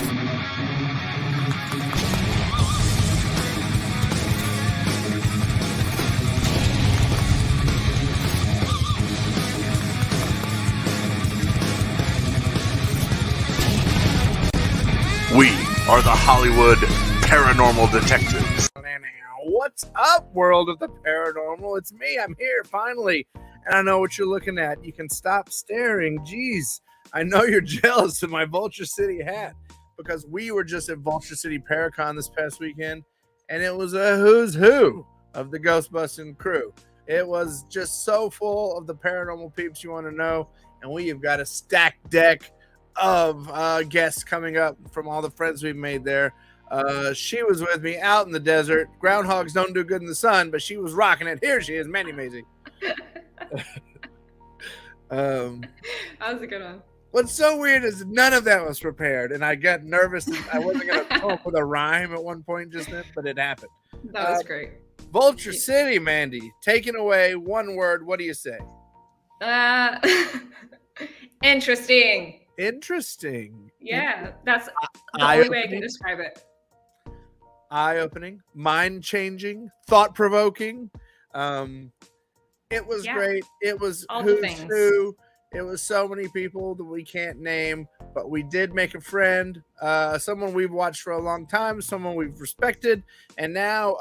We are the Hollywood Paranormal Detectives. What's up, world of the paranormal? It's me. I'm here finally. And I know what you're looking at. You can stop staring. Jeez, I know you're jealous of my Vulture City hat because we were just at Vulture City Paracon this past weekend, and it was a who's who of the Ghostbusting crew. It was just so full of the paranormal peeps you want to know, and we have got a stacked deck of guests coming up from all the friends we've made there. She was with me out in the desert. Groundhogs don't do good in the sun, but she was rocking it. Here she is, Mandy Maisie. That was a good one. What's so weird is none of that was prepared, and I got nervous. I wasn't going to come up with a rhyme at one point just then, but it happened. That was great. Vulture City, Mandy, taking away one word. What do you say? Interesting. Interesting. Yeah, that's the only way I can describe it. Eye-opening, mind-changing, thought-provoking. It was great. It was who's who. It was so many people that we can't name, but we did make a friend, someone we've watched for a long time, someone we've respected, and now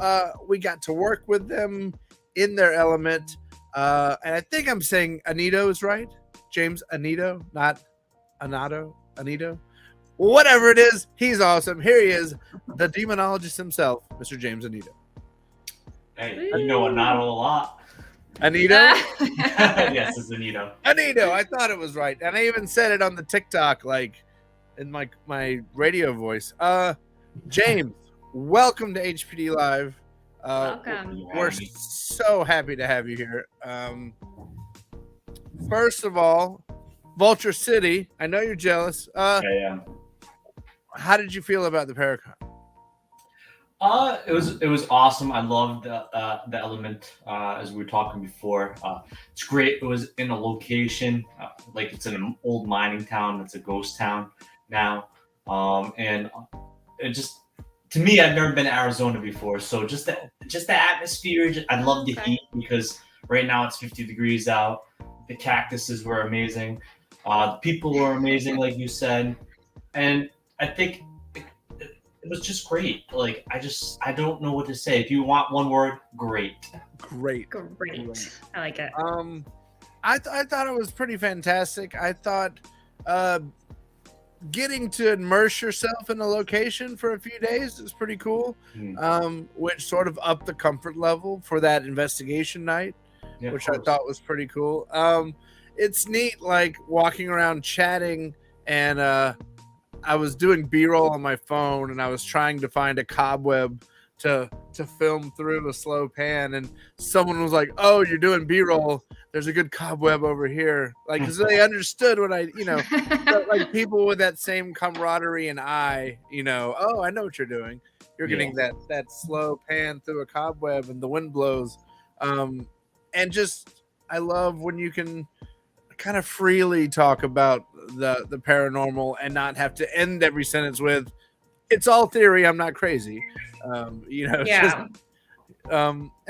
we got to work with them in their element. And I think I'm saying Annitto is right. James Annitto, not Annitto. Whatever it is, he's awesome. Here he is, the demonologist himself, Mr. James Annitto. Hey, you know Annitto a lot. Annitto? Yes, it's Annitto. Annitto, I thought it was right. And I even said it on the TikTok, like in my radio voice. James, welcome to HPD Live. Welcome. We're so happy to have you here. First of all, Vulture City, I know you're jealous. I am. How did you feel about the Paracon? It was awesome. I loved the element as we were talking before. It's great. It was in a location like it's in an old mining town. It's a ghost town now, and it just, to me, I've never been to Arizona before, so just the atmosphere. I love the heat because right now it's 50 degrees out. The cactuses were amazing. The people were amazing, like you said, and I think it was just great. Like, I don't know what to say. If you want one word, great. Great. I like it. I thought it was pretty fantastic. I thought getting to immerse yourself in a location for a few days is pretty cool. Which sort of upped the comfort level for that investigation night, which I thought was pretty cool. It's neat, like walking around chatting, and I was doing B-roll on my phone, and I was trying to find a cobweb to film through a slow pan, and someone was like, "Oh, you're doing B-roll. There's a good cobweb over here." Like, because they understood what like people with that same camaraderie and eye, oh, I know what you're doing. You're getting that slow pan through a cobweb, and the wind blows. And just, I love when you can kind of freely talk about the paranormal and not have to end every sentence with, "It's all theory. I'm not crazy." And it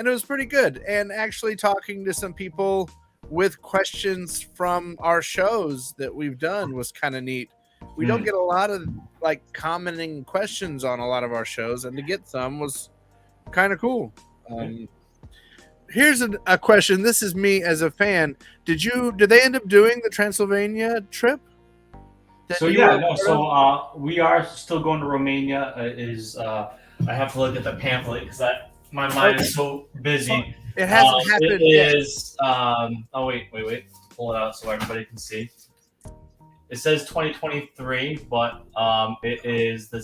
was pretty good. And actually talking to some people with questions from our shows that we've done was kind of neat. We don't get a lot of like commenting questions on a lot of our shows, and to get some was kind of cool. Here's a question. This is me as a fan. Did they end up doing the Transylvania trip? We are still going to Romania. I have to look at the pamphlet because my mind is so busy. It hasn't happened yet. It is. Wait. Pull it out so everybody can see. It says 2023, but it is the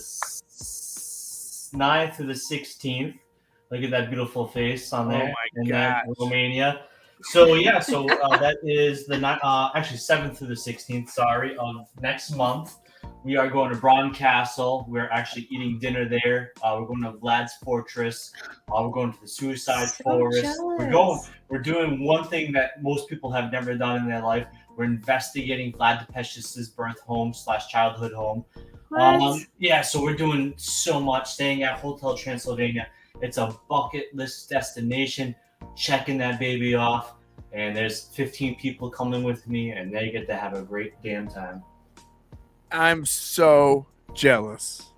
9th to the 16th. Look at that beautiful face on there. Oh my God, Romania. So that is the 7th to the 16th. Of next month. We are going to Braun Castle. We're actually eating dinner there. We're going to Vlad's Fortress. We're going to the Suicide Forest. Jealous. We're doing one thing that most people have never done in their life. We're investigating Vlad Tepes' birth home / childhood home. What? Yeah, so we're doing so much, staying at Hotel Transylvania. It's a bucket list destination, checking that baby off, and there's 15 people coming with me, and they get to have a great damn time. I'm so jealous.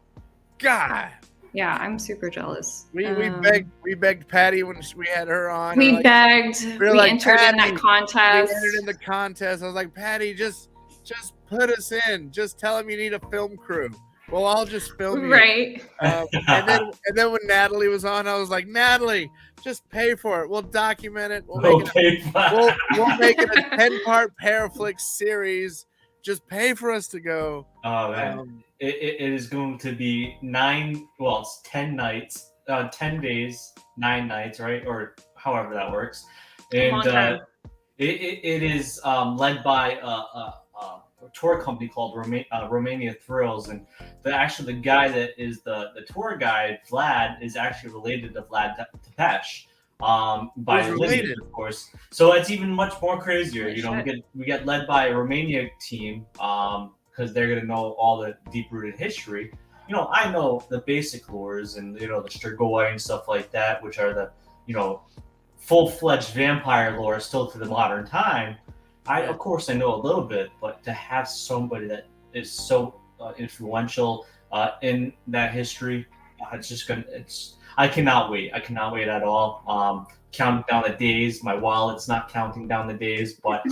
God. Yeah, I'm super jealous. We begged Patty when we had her on. We begged. We like, entered in that Patty, contest. We entered in the contest. I was like, Patty, just put us in. Just tell them you need a film crew. Well, I'll just film you. Right. And then when Natalie was on, I was like, Natalie, just pay for it. We'll document it. We'll make it a 10-part Paraflix series. Just pay for us to go. Oh man, it is going to be 10 nights, 10 days, 9 nights, right? Or however that works. And it is led by a tour company called Romania Thrills, and the guy that is the tour guide, Vlad, is actually related to Vlad Tepes. By lineage, of course. So it's even much more crazier. You know, we get led by a Romania team because they're gonna know all the deep-rooted history. You know, I know the basic lores and the Strigoi and stuff like that, which are the full-fledged vampire lore still to the modern time. Of course I know a little bit, but to have somebody that is so influential in that history, I cannot wait. I cannot wait at all. Counting down the days. My wallet's not counting down the days, but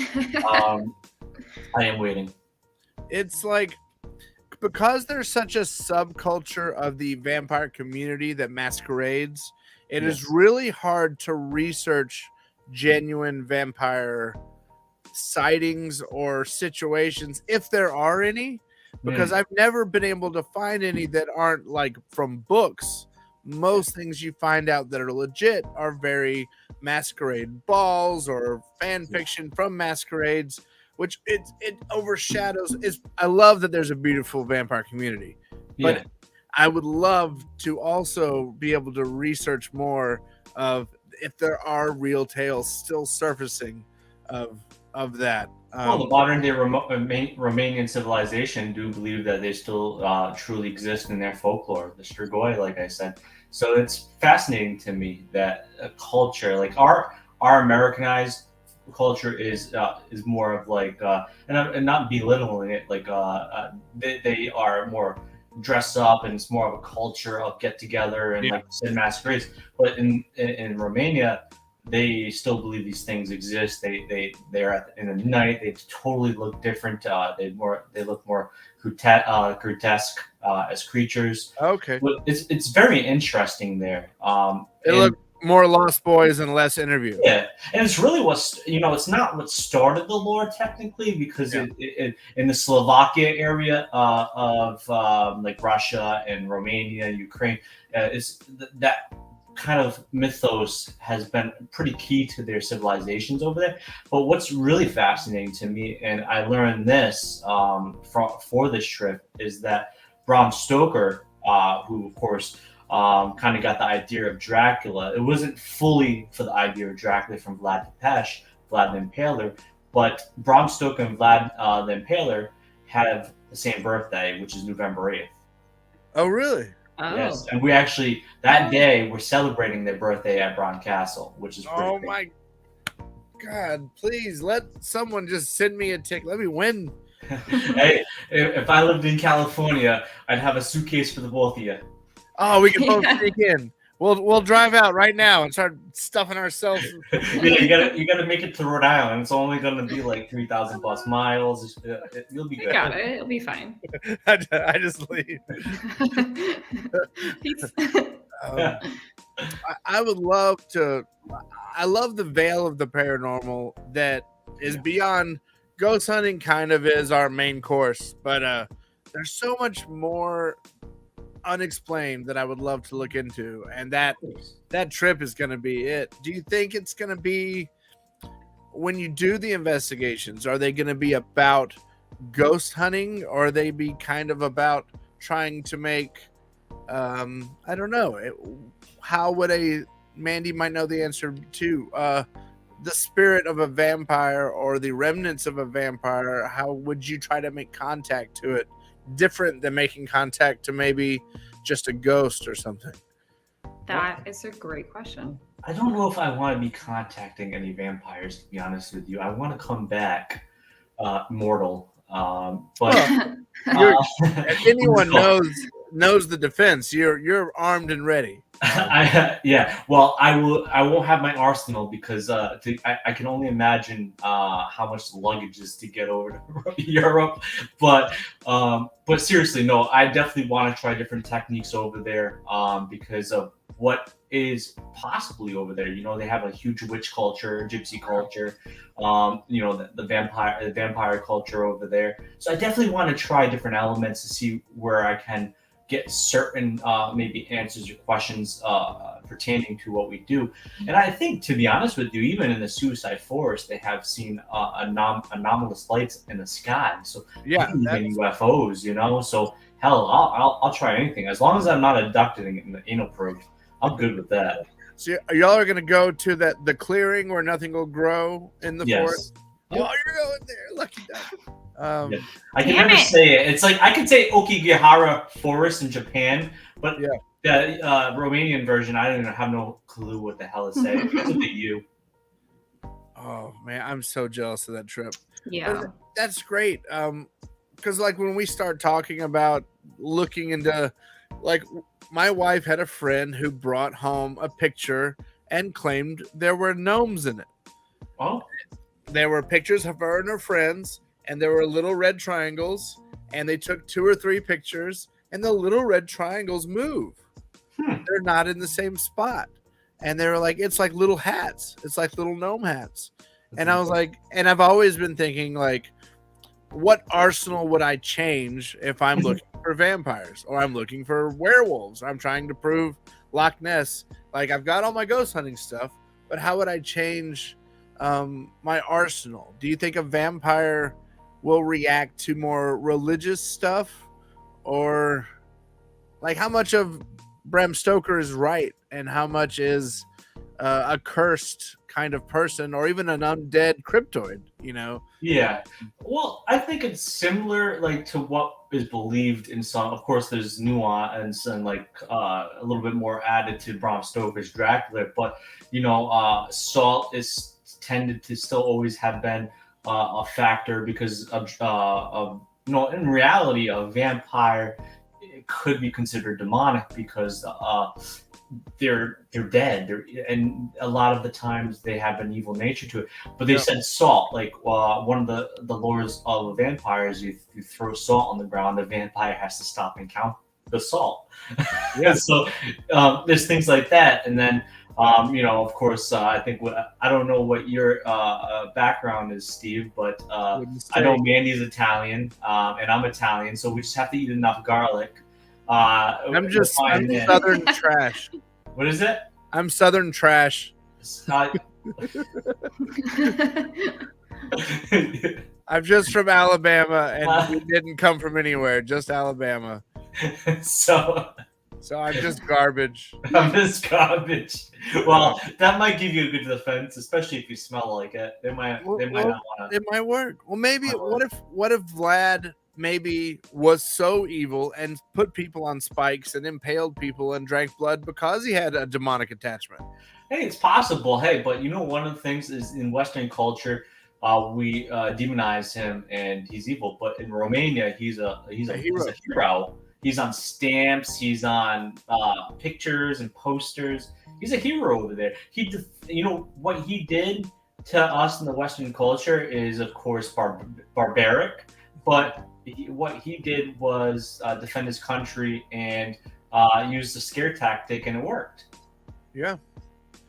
I am waiting. It's like, because there's such a subculture of the vampire community that masquerades, it is really hard to research genuine vampire sightings or situations, if there are any, because I've never been able to find any that aren't like from books. Most things you find out that are legit are very masquerade balls or fan fiction from masquerades, which it overshadows. I love that there's a beautiful vampire community, but I would love to also be able to research more of if there are real tales still surfacing of that. Well, the modern day Romanian civilization do believe that they still truly exist in their folklore, the Strigoi, like I said. So it's fascinating to me that a culture like our Americanized culture is more of like and not belittling it, like they are more dressed up, and it's more of a culture of get together and like you said, masquerades. But in Romania, they still believe these things exist. They're in the night. They totally look different. They look more grotesque as creatures. Okay, but it's very interesting there. They look more Lost Boys and less Interview. Yeah, and it's really it's not what started the lore technically, because it in the Slovakia area of like Russia and Romania, Ukraine, is that kind of mythos has been pretty key to their civilizations over there. But what's really fascinating to me, and I learned this for this trip, is that Bram Stoker, who of course kind of got the idea of Dracula. It wasn't fully for the idea of Dracula from Vlad Tepes, Vlad the Impaler, but Bram Stoker and Vlad the Impaler have the same birthday, which is November 8th. Oh, really? Oh. Yes, and we actually that day we're celebrating their birthday at Bron Castle, which is pretty great. My God! Please let someone just send me a ticket. Let me win. Hey, if I lived in California, I'd have a suitcase for the both of you. Oh, we can both sneak in. We'll drive out right now and start stuffing ourselves. Yeah, you gotta make it to Rhode Island. It's only gonna be like 3,000 plus miles. You'll be good. You got it. It'll be fine. I just leave. I would love to. I love the veil of the paranormal that is beyond ghost hunting. Kind of is our main course, but there's so much more unexplained that I would love to look into, and that trip is going to be it. Do you think it's going to be, when you do the investigations, are they going to be about ghost hunting, or are they be kind of about trying to make I don't know, how would Mandy might know the answer to the spirit of a vampire or the remnants of a vampire, how would you try to make contact to it different than making contact to maybe just a ghost or something? That is a great question. I don't know if I want to be contacting any vampires, to be honest with you. I want to come back mortal. But if anyone knows the defense, you're armed and ready. Yeah. Well, I won't have my arsenal because I can only imagine how much luggage is to get over to Europe. But seriously, no, I definitely want to try different techniques over there because of what is possibly over there. You know, they have a huge witch culture, gypsy culture, you know, the vampire culture over there. So I definitely want to try different elements to see where I can get certain maybe answers or questions pertaining to what we do. And I think, to be honest with you, even in the Suicide Forest, they have seen anomalous lights in the sky. So yeah, even UFOs, you know. So hell, I'll try anything as long as I'm not abducted in the anal probe. I'm good with that. So y'all are gonna go to the clearing where nothing will grow in the forest. Yep. Oh, you're going there, lucky duck. Yeah. I can never say it. It's like I can say Okigahara Forest in Japan, but the Romanian version, I don't even have no clue what the hell it's saying. It's a bit you. Oh man, I'm so jealous of that trip. Yeah, that's great. Because like when we start talking about looking into, like, my wife had a friend who brought home a picture and claimed there were gnomes in it. Oh. There were pictures of her and her friends, and there were little red triangles, and they took 2 or 3 pictures, and the little red triangles move. They're not in the same spot. And they were like, it's like little hats. It's like little gnome hats. And I was like, and I've always been thinking, like, what arsenal would I change if I'm looking for vampires, or I'm looking for werewolves, or I'm trying to prove Loch Ness? Like, I've got all my ghost hunting stuff, but how would I change my arsenal? Do you think a vampire will react to more religious stuff, or like how much of Bram Stoker is right and how much is a cursed kind of person, or even an undead cryptoid, you know? Yeah. Well, I think it's similar, like, to what is believed in some. Of course, there's nuance and like a little bit more added to Bram Stoker's Dracula, but you know, salt is tended to still always have been a factor because of you know, in reality, a vampire could be considered demonic because they're dead, and a lot of the times they have an evil nature to it. But they said salt, like one of the lures of vampires, you throw salt on the ground, the vampire has to stop and count the salt. Yeah. So there's things like that, and then you know, of course, I think I don't know what your background is, Steve, but I know Mandy's Italian, and I'm Italian, so we just have to eat enough garlic. I'm Southern trash. What is it? I'm Southern trash. I'm just from Alabama, and we didn't come from anywhere, just Alabama. So I'm just garbage. I'm just garbage. Well, that might give you a good defense, especially if you smell like it. They might not want to. It might work. Well, maybe what if Vlad maybe was so evil and put people on spikes and impaled people and drank blood because he had a demonic attachment? Hey, it's possible. Hey, but you know, one of the things is in Western culture, we demonize him and he's evil. But in Romania, he's a hero. He's on stamps. He's on pictures and posters. He's a hero over there. You know what he did to us in the Western culture is, of course, barbaric. But what he did was defend his country and use the scare tactic, and it worked. Yeah.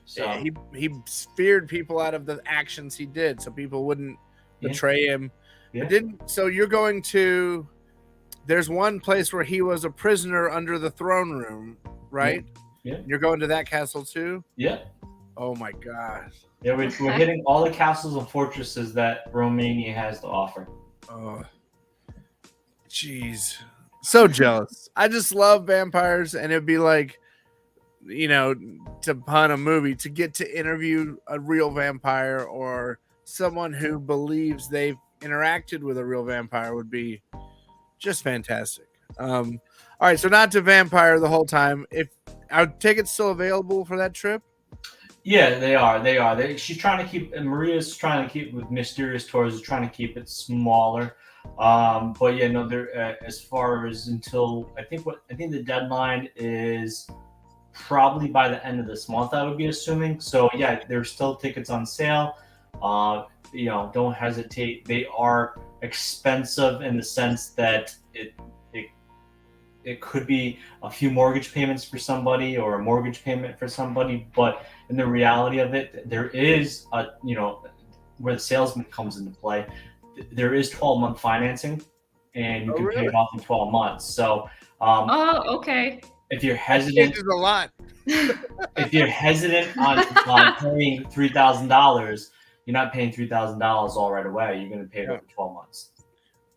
So he feared people out of the actions he did, so people wouldn't betray him. Yeah. It didn't. So you're going to. There's one place where he was a prisoner under the throne room, right? Yeah. You're going to that castle too? Yeah. Oh my gosh. Yeah, we're hitting all the castles and fortresses that Romania has to offer. Oh, jeez. So jealous. I just love vampires, and it'd be like, you know, to pun a movie, to get to interview a real vampire or someone who believes they've interacted with a real vampire would be just fantastic. All right, so not to vampire the whole time. If are tickets still available for that trip? Yeah, they are. They are. She's trying to keep. And Maria's trying to keep with Mysterious Tours. Is trying to keep it smaller. But yeah, no. They're as far as until I think the deadline is probably by the end of this month. I would be assuming. So yeah, there's still tickets on sale. Don't hesitate. They are expensive in the sense that it could be a few mortgage payments for somebody or a mortgage payment for somebody, but in the reality of it, there is where the salesman comes into play. There is 12-month financing, and you can pay it off in 12 months. So, okay. If you're hesitant, It is a lot. if you're hesitant on paying $3,000, you're not paying $3,000 all right away. You're going to pay it over 12 months.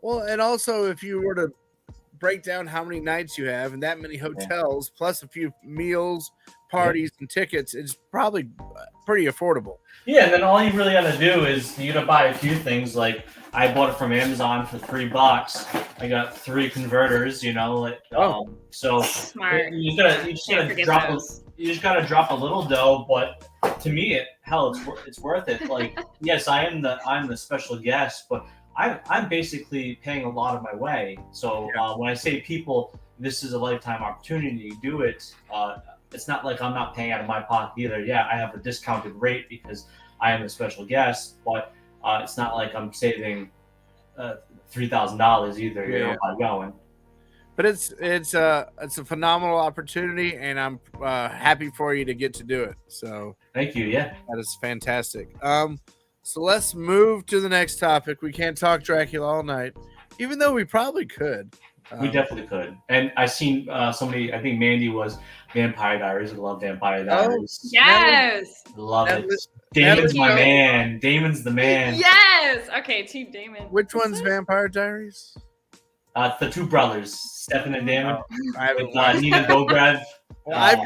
Well, and also if you were to break down how many nights you have and that many hotels plus a few meals, parties, and tickets, it's probably pretty affordable. Yeah, and then all you really got to do is you got to buy a few things. Like I bought it from Amazon for $3. I got 3 converters. So Smart. You just gotta drop a little dough, but to me, it's worth it. Like, yes, I'm the special guest, but I'm basically paying a lot of my way. So when I say people, this is a lifetime opportunity to do it. It's not like I'm not paying out of my pocket either. Yeah, I have a discounted rate because I am a special guest, but it's not like I'm saving $3,000 either. By going. But it's a phenomenal opportunity, and I'm happy for you to get to do it. So thank you. Yeah, that is fantastic. So let's move to the next topic. We can't talk Dracula all night, even though we probably could. We definitely could. And I seen somebody. I think Mandy was Vampire Diaries. I love Vampire Diaries. Yes, love it. Damon's my man. Damon's the man. Yes. Okay, Team Damon. Which one's Vampire Diaries? The 2 brothers, Stefan and Damon. With Nina Dobrev. Well,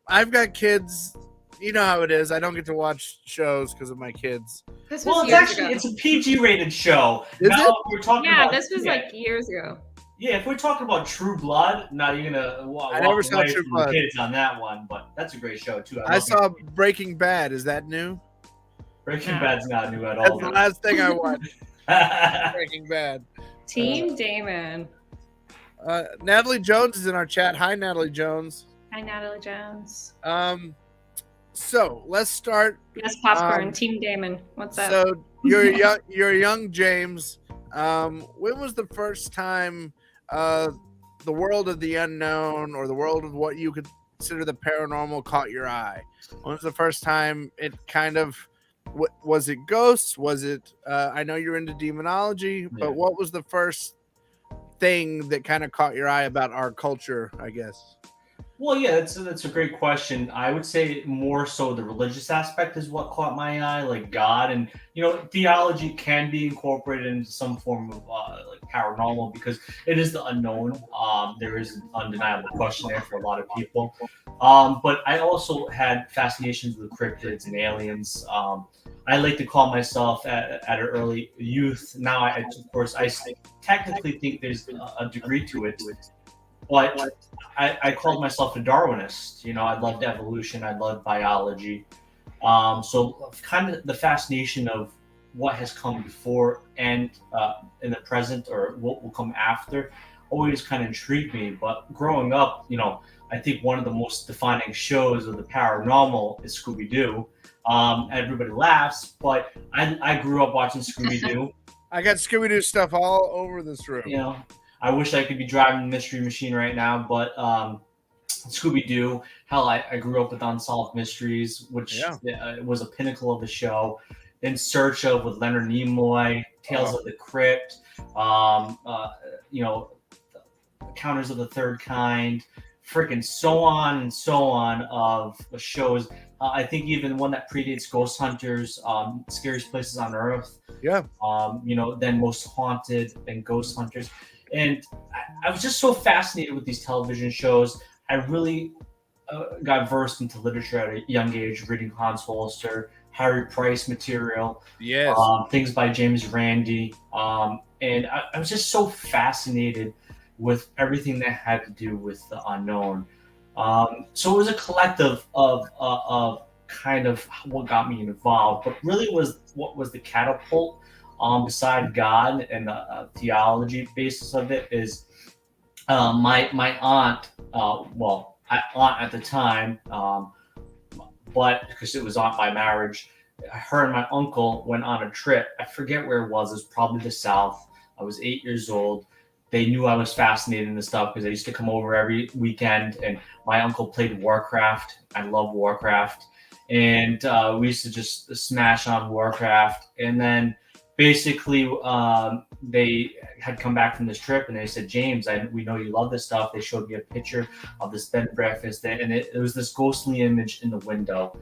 I've got kids. You know how it is. I don't get to watch shows because of my kids. It's a PG rated show. Is it? We're talking about, this was like years ago. Yeah, if we're talking about True Blood, not even gonna walk never saw away True from Blood. the kids on that one, but that's a great show too. I saw Breaking Bad. Is that new? Breaking Bad's not new at That's all. the last thing I watched. Breaking Bad. Team Damon. Natalie Jones is in our chat. Hi, Natalie Jones. Hi, Natalie Jones. So let's start. Yes, popcorn. Team Damon. What's up? So you're a young James. When was the first time the world of the unknown or the world of what you could consider the paranormal caught your eye? When was the first time it kind of was it ghosts? Was it I know you're into demonology, but what was the first thing that kind of caught your eye about our culture, I guess? Well, yeah, that's a great question. I would say more so the religious aspect is what caught my eye, like God, and theology can be incorporated into some form of like paranormal because it is the unknown. There is an undeniable question there for a lot of people. But I also had fascinations with cryptids and aliens. I like to call myself at an early youth. Now, of course, I technically think there's a degree to it. But I called myself a Darwinist. I loved evolution. I loved biology. So kind of the fascination of what has come before and in the present or what will come after always kind of intrigued me. But growing up, I think one of the most defining shows of the paranormal is Scooby-Doo. Everybody laughs, but I grew up watching Scooby-Doo. I got Scooby-Doo stuff all over this room. I wish I could be driving the Mystery Machine right now, but Scooby-Doo, hell, I grew up with Unsolved Mysteries, which was a pinnacle of the show. In Search of with Leonard Nimoy, Tales of the Crypt, Encounters of the Third Kind, freaking so on and so on of shows. I think even one that predates Ghost Hunters, Scariest Places on Earth. Yeah. Then Most Haunted and Ghost Hunters. And I was just so fascinated with these television shows. I really got versed into literature at a young age, reading Hans Holster, Harry Price material, yes, things by James Randi. And I was just so fascinated with everything that had to do with the unknown. So it was a collective of kind of what got me involved, but really was what was the catapult, beside God and the theology basis of it is my aunt, aunt at the time, but because it was aunt by marriage, her and my uncle went on a trip. I forget where it was. It was probably the South. I was 8 years old. They knew I was fascinated in this stuff because they used to come over every weekend. And my uncle played Warcraft. I love Warcraft, and we used to just smash on Warcraft. And then basically, they had come back from this trip, and they said, "James, we know you love this stuff." They showed me a picture of this bed and breakfast, and it was this ghostly image in the window.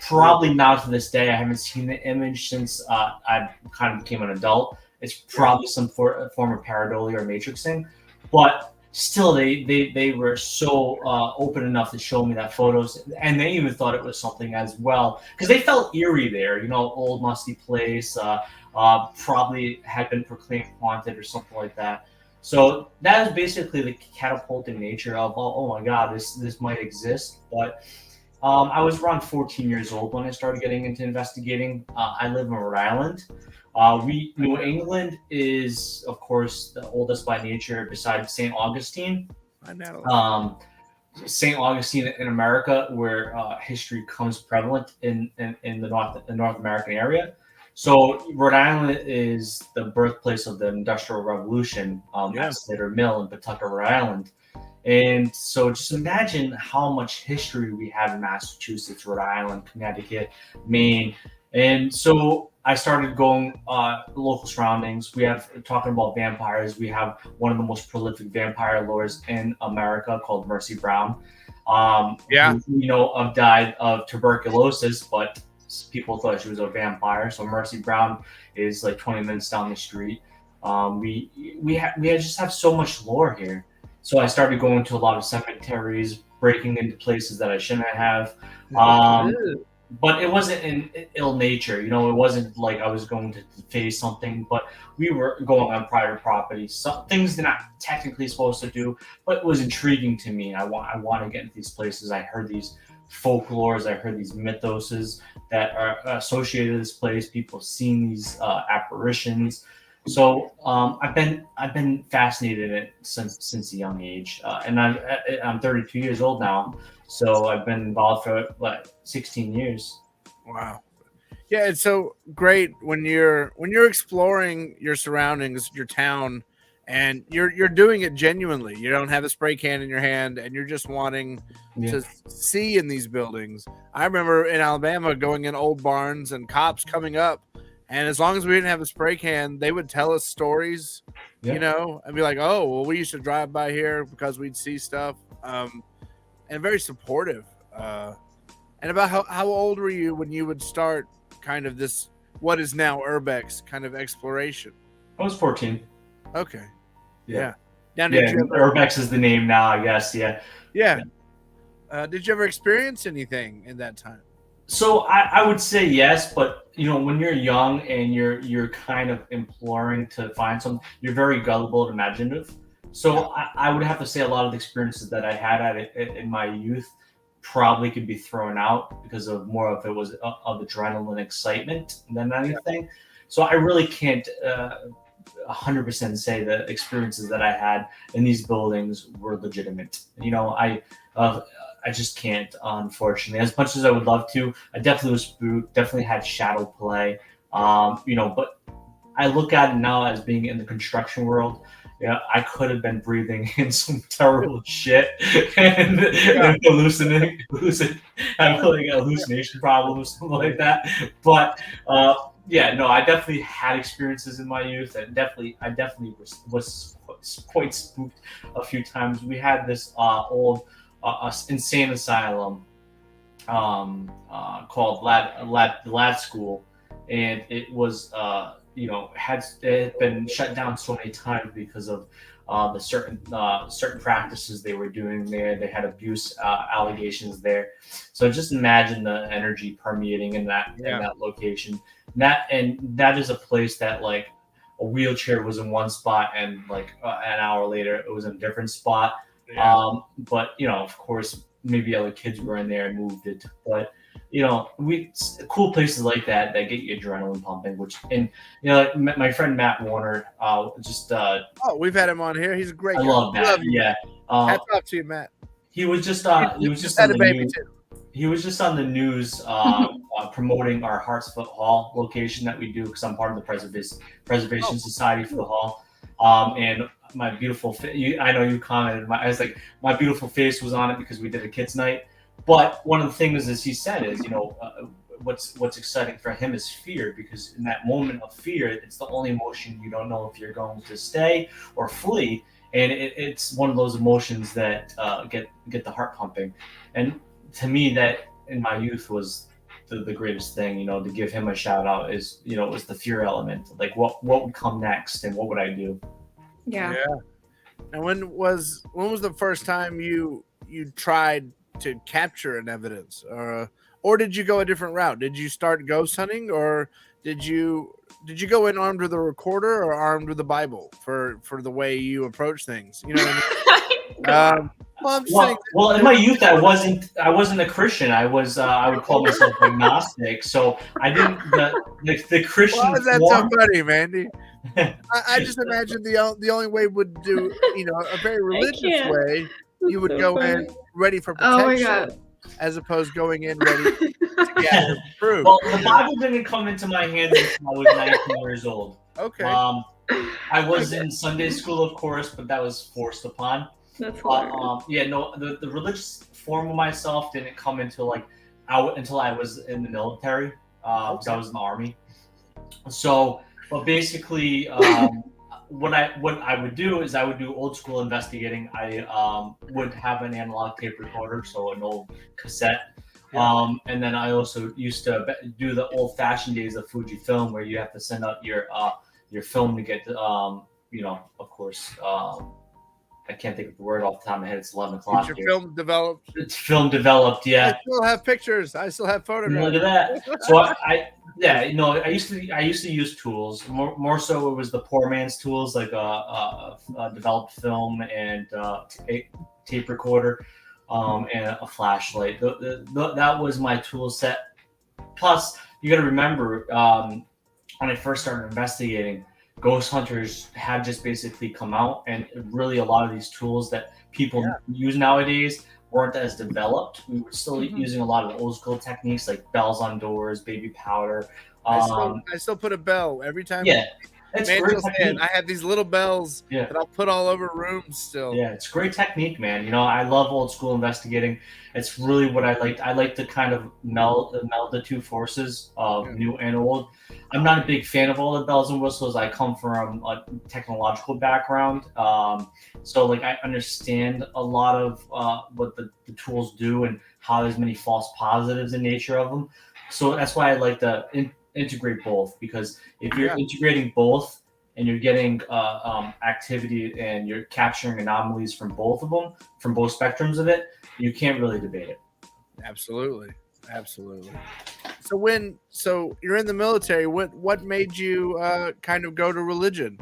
Probably now to this day, I haven't seen the image since I kind of became an adult. It's probably some form of pareidolia or matrixing, but still, they were so open enough to show me that photos, and they even thought it was something as well because they felt eerie there. Old musty place, probably had been proclaimed haunted or something like that. So that is basically the catapulting nature of oh my God, this might exist, but. I was around 14 years old when I started getting into investigating. I live in Rhode Island. New England is, of course, the oldest by nature besides St. Augustine. I know. St. Augustine in America, where history comes prevalent in the North American area. So Rhode Island is the birthplace of the Industrial Revolution at Slater Mill in Pawtucket, Rhode Island. And so just imagine how much history we have in Massachusetts, Rhode Island, Connecticut, Maine. And so I started going local surroundings. We have, talking about vampires, we have one of the most prolific vampire lords in America called Mercy Brown. Who died of tuberculosis, but people thought she was a vampire. So Mercy Brown is like 20 minutes down the street. We just have so much lore here. So I started going to a lot of cemeteries, breaking into places that I shouldn't have. But it wasn't in ill nature. It wasn't like I was going to face something, but we were going on private property. Some things they're not technically supposed to do, but it was intriguing to me. I want to get into these places. I heard these folklores, I heard these mythoses that are associated with this place. People seeing these apparitions. So I've been fascinated in it since a young age, and I'm 32 years old now, so I've been involved for 16 years. Wow, yeah, it's so great when you're exploring your surroundings, your town, and you're doing it genuinely. You don't have a spray can in your hand, and you're just wanting to see in these buildings. I remember in Alabama going in old barns and cops coming up. And as long as we didn't have a spray can, they would tell us stories, and be like, "Oh, well, we used to drive by here because we'd see stuff," and very supportive. And about how old were you when you would start kind of this, what is now Urbex kind of exploration? I was 14. Okay. Yeah. Now, Urbex is the name now, I guess. Yeah. Did you ever experience anything in that time? So I would say yes, but when you're young and you're kind of imploring to find something, you're very gullible and imaginative. So I would have to say a lot of the experiences that I had in my youth probably could be thrown out because of more of it was of adrenaline excitement than anything. So I really can't 100% say the experiences that I had in these buildings were legitimate. I just can't, unfortunately. As much as I would love to, I definitely was spooked, definitely had shadow play. But I look at it now as being in the construction world. I could have been breathing in some terrible shit and hallucinating, having like a hallucination problem or something like that. But I definitely had experiences in my youth, and I definitely was quite spooked a few times. We had this old insane asylum called Lad School, and it was it had been shut down so many times because of the certain practices they were doing there. They had abuse allegations there. So just imagine the energy permeating in that location. That is a place that a wheelchair was in one spot, and like an hour later it was in a different spot. Yeah. But of course, maybe other kids were in there and moved it. But cool places like that get you adrenaline pumping. Like my friend Matt Warner, Oh, we've had him on here. He's a great I guy. love Matt. Yeah, hats off to you, Matt. he was just had on a the baby news. too. He was just on the news promoting our Hartsfoot Hall location that we do, because I'm part of the Preservation Society for the Hall. And my beautiful I know you commented. I was like, my beautiful face was on it because we did a kids' night. But one of the things, as he said, is what's exciting for him is fear, because in that moment of fear, it's the only emotion you don't know if you're going to stay or flee, and it's one of those emotions that get the heart pumping. And to me, that in my youth was the greatest thing. To give him a shout out is was the fear element. Like what would come next, and what would I do? Yeah. And when was the first time you tried to capture an evidence, or did you go a different route? Did you start ghost hunting, or did you go in armed with a recorder or armed with a Bible for the way you approach things? You know what I mean? Well, I'm saying in my youth, I wasn't a Christian. I was I would call myself agnostic. So I didn't the Christian. Why is that so funny, Mandy? I just imagine the only way would do a very religious way. You would go in ready for protection, Oh my God. as opposed to going in ready to gather proof. Well, the Bible didn't come into my hands until I was 19 years old. Okay. I was in Sunday school, of course, but that was forced upon. That's hilarious. The religious form of myself didn't come until until I was in the military, because I was in the Army. So, but basically, what I would do is I would do old school investigating. I would have an analog tape recorder, so an old cassette. And then I also used to do the old fashioned days of Fujifilm, where you have to send out your film to get of course. I can't think of the word off the top of my head. It's 11 o'clock. Your film developed. It's film developed, yeah. I still have pictures. I still have photographs. Look at that. So I used to use tools. More so, it was the poor man's tools, like developed film and tape recorder, and a flashlight. That was my tool set. Plus, you got to remember, when I first started investigating, ghost hunters had just basically come out, and really a lot of these tools that people use nowadays weren't as developed. We were still using a lot of old school techniques like bells on doors, baby powder. I still put a bell every time. Yeah, it's great technique. I have these little bells that I'll put all over rooms still. Yeah, it's great technique, man. I love old school investigating. It's really what I like. I like to kind of meld the two forces of new and old. I'm not a big fan of all the bells and whistles. I come from a technological background, so like I understand a lot of what the tools do and how there's many false positives in nature of them. So that's why I like to integrate both, because if you're integrating both and you're getting activity and you're capturing anomalies from both of them, from both spectrums of it, you can't really debate it. Absolutely. So you're in the military. What made you kind of go to religion,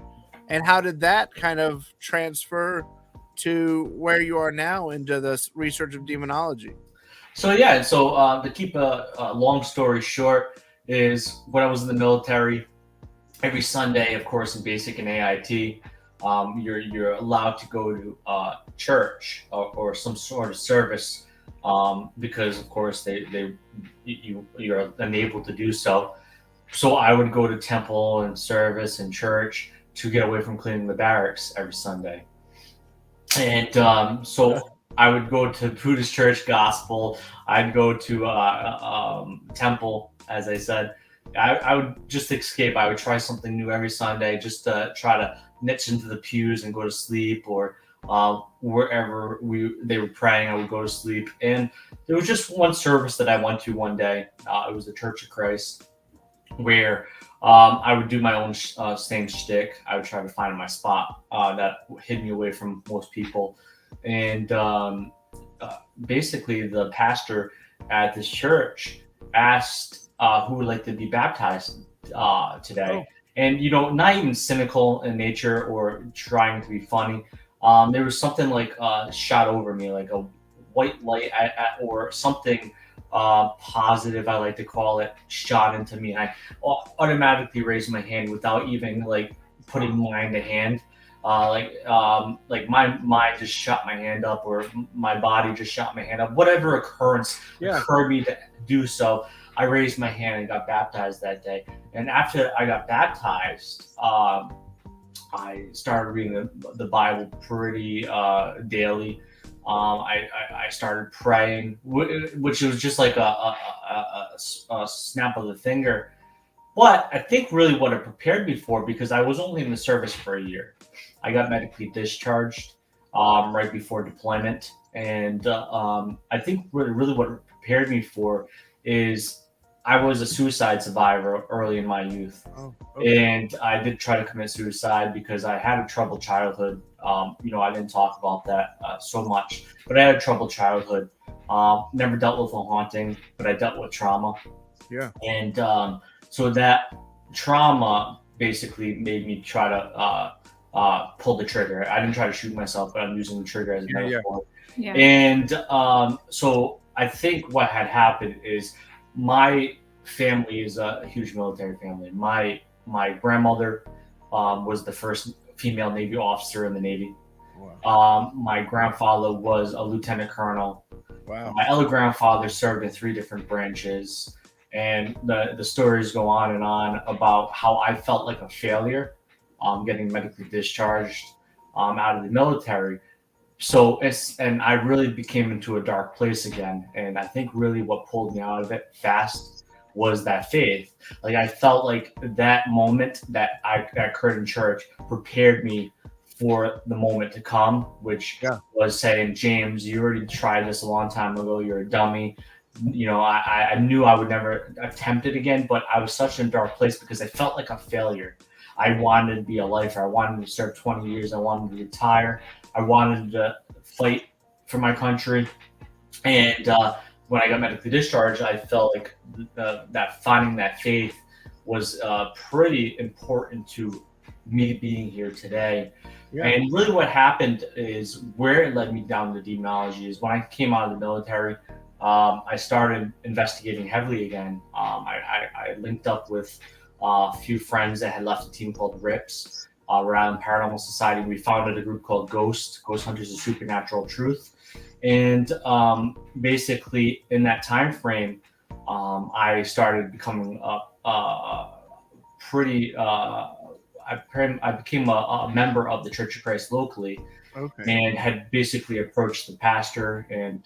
and how did that kind of transfer to where you are now into the research of demonology? So to keep a long story short, is when I was in the military, every Sunday, of course, in basic and AIT, you're allowed to go to church or some sort of service, because of course you're unable to do so. So I would go to temple and service and church to get away from cleaning the barracks every Sunday. And so I would go to Buddhist church, gospel. I'd go to temple, as I said. I would just escape. I would try something new every Sunday, just to try to niche into the pews and go to sleep, or wherever they were praying, I would go to sleep. And there was just one service that I went to one day. It was the Church of Christ, where I would do my own same shtick. I would try to find my spot that hid me away from most people. And basically, the pastor at this church asked who would like to be baptized today. and not even cynical in nature or trying to be funny. There was something like shot over me, like a white light or something positive, I like to call it, shot into me. And I automatically raised my hand without even like putting mind to hand. Like my mind just shot my hand up, or my body just shot my hand up. Whatever occurrence occurred me to do so, I raised my hand and got baptized that day. And after I got baptized, I started reading the Bible pretty daily. I started praying, which was just like a snap of the finger. But I think really what it prepared me for, because I was only in the service for a year. I got medically discharged right before deployment. And I think really what it prepared me for is I was a suicide survivor early in my youth. Oh, okay. And I did try to commit suicide because I had a troubled childhood. I didn't talk about that so much, but I had a troubled childhood. Never dealt with a haunting, but I dealt with trauma. Yeah. And so that trauma basically made me try to pull the trigger. I didn't try to shoot myself, but I'm using the trigger as a metaphor. Yeah. And so I think what had happened is my family is a huge military family. My grandmother was the first female Navy officer in the Navy. Wow. My grandfather was a lieutenant colonel. Wow. My other grandfather served in 3 different branches. And the stories go on and on about how I felt like a failure getting medically discharged out of the military. And I really became into a dark place again. And I think really what pulled me out of it fast was that faith. Like I felt like that moment that occurred in church prepared me for the moment to come, which was saying, James, you already tried this a long time ago. You're a dummy. I knew I would never attempt it again, but I was such in a dark place because I felt like a failure. I wanted to be a lifer. I wanted to serve 20 years. I wanted to retire. I wanted to fight for my country. And when I got medically discharged, I felt like that finding that faith was pretty important to me being here today. Yeah. And really what happened is where it led me down to demonology is when I came out of the military, I started investigating heavily again. I linked up with a few friends that had left a team called RIPS around Paranormal Society. We founded a group called Ghost Hunters of Supernatural Truth. And basically in that time frame, I started becoming I became a member of the Church of Christ locally. Okay. And had basically approached the pastor and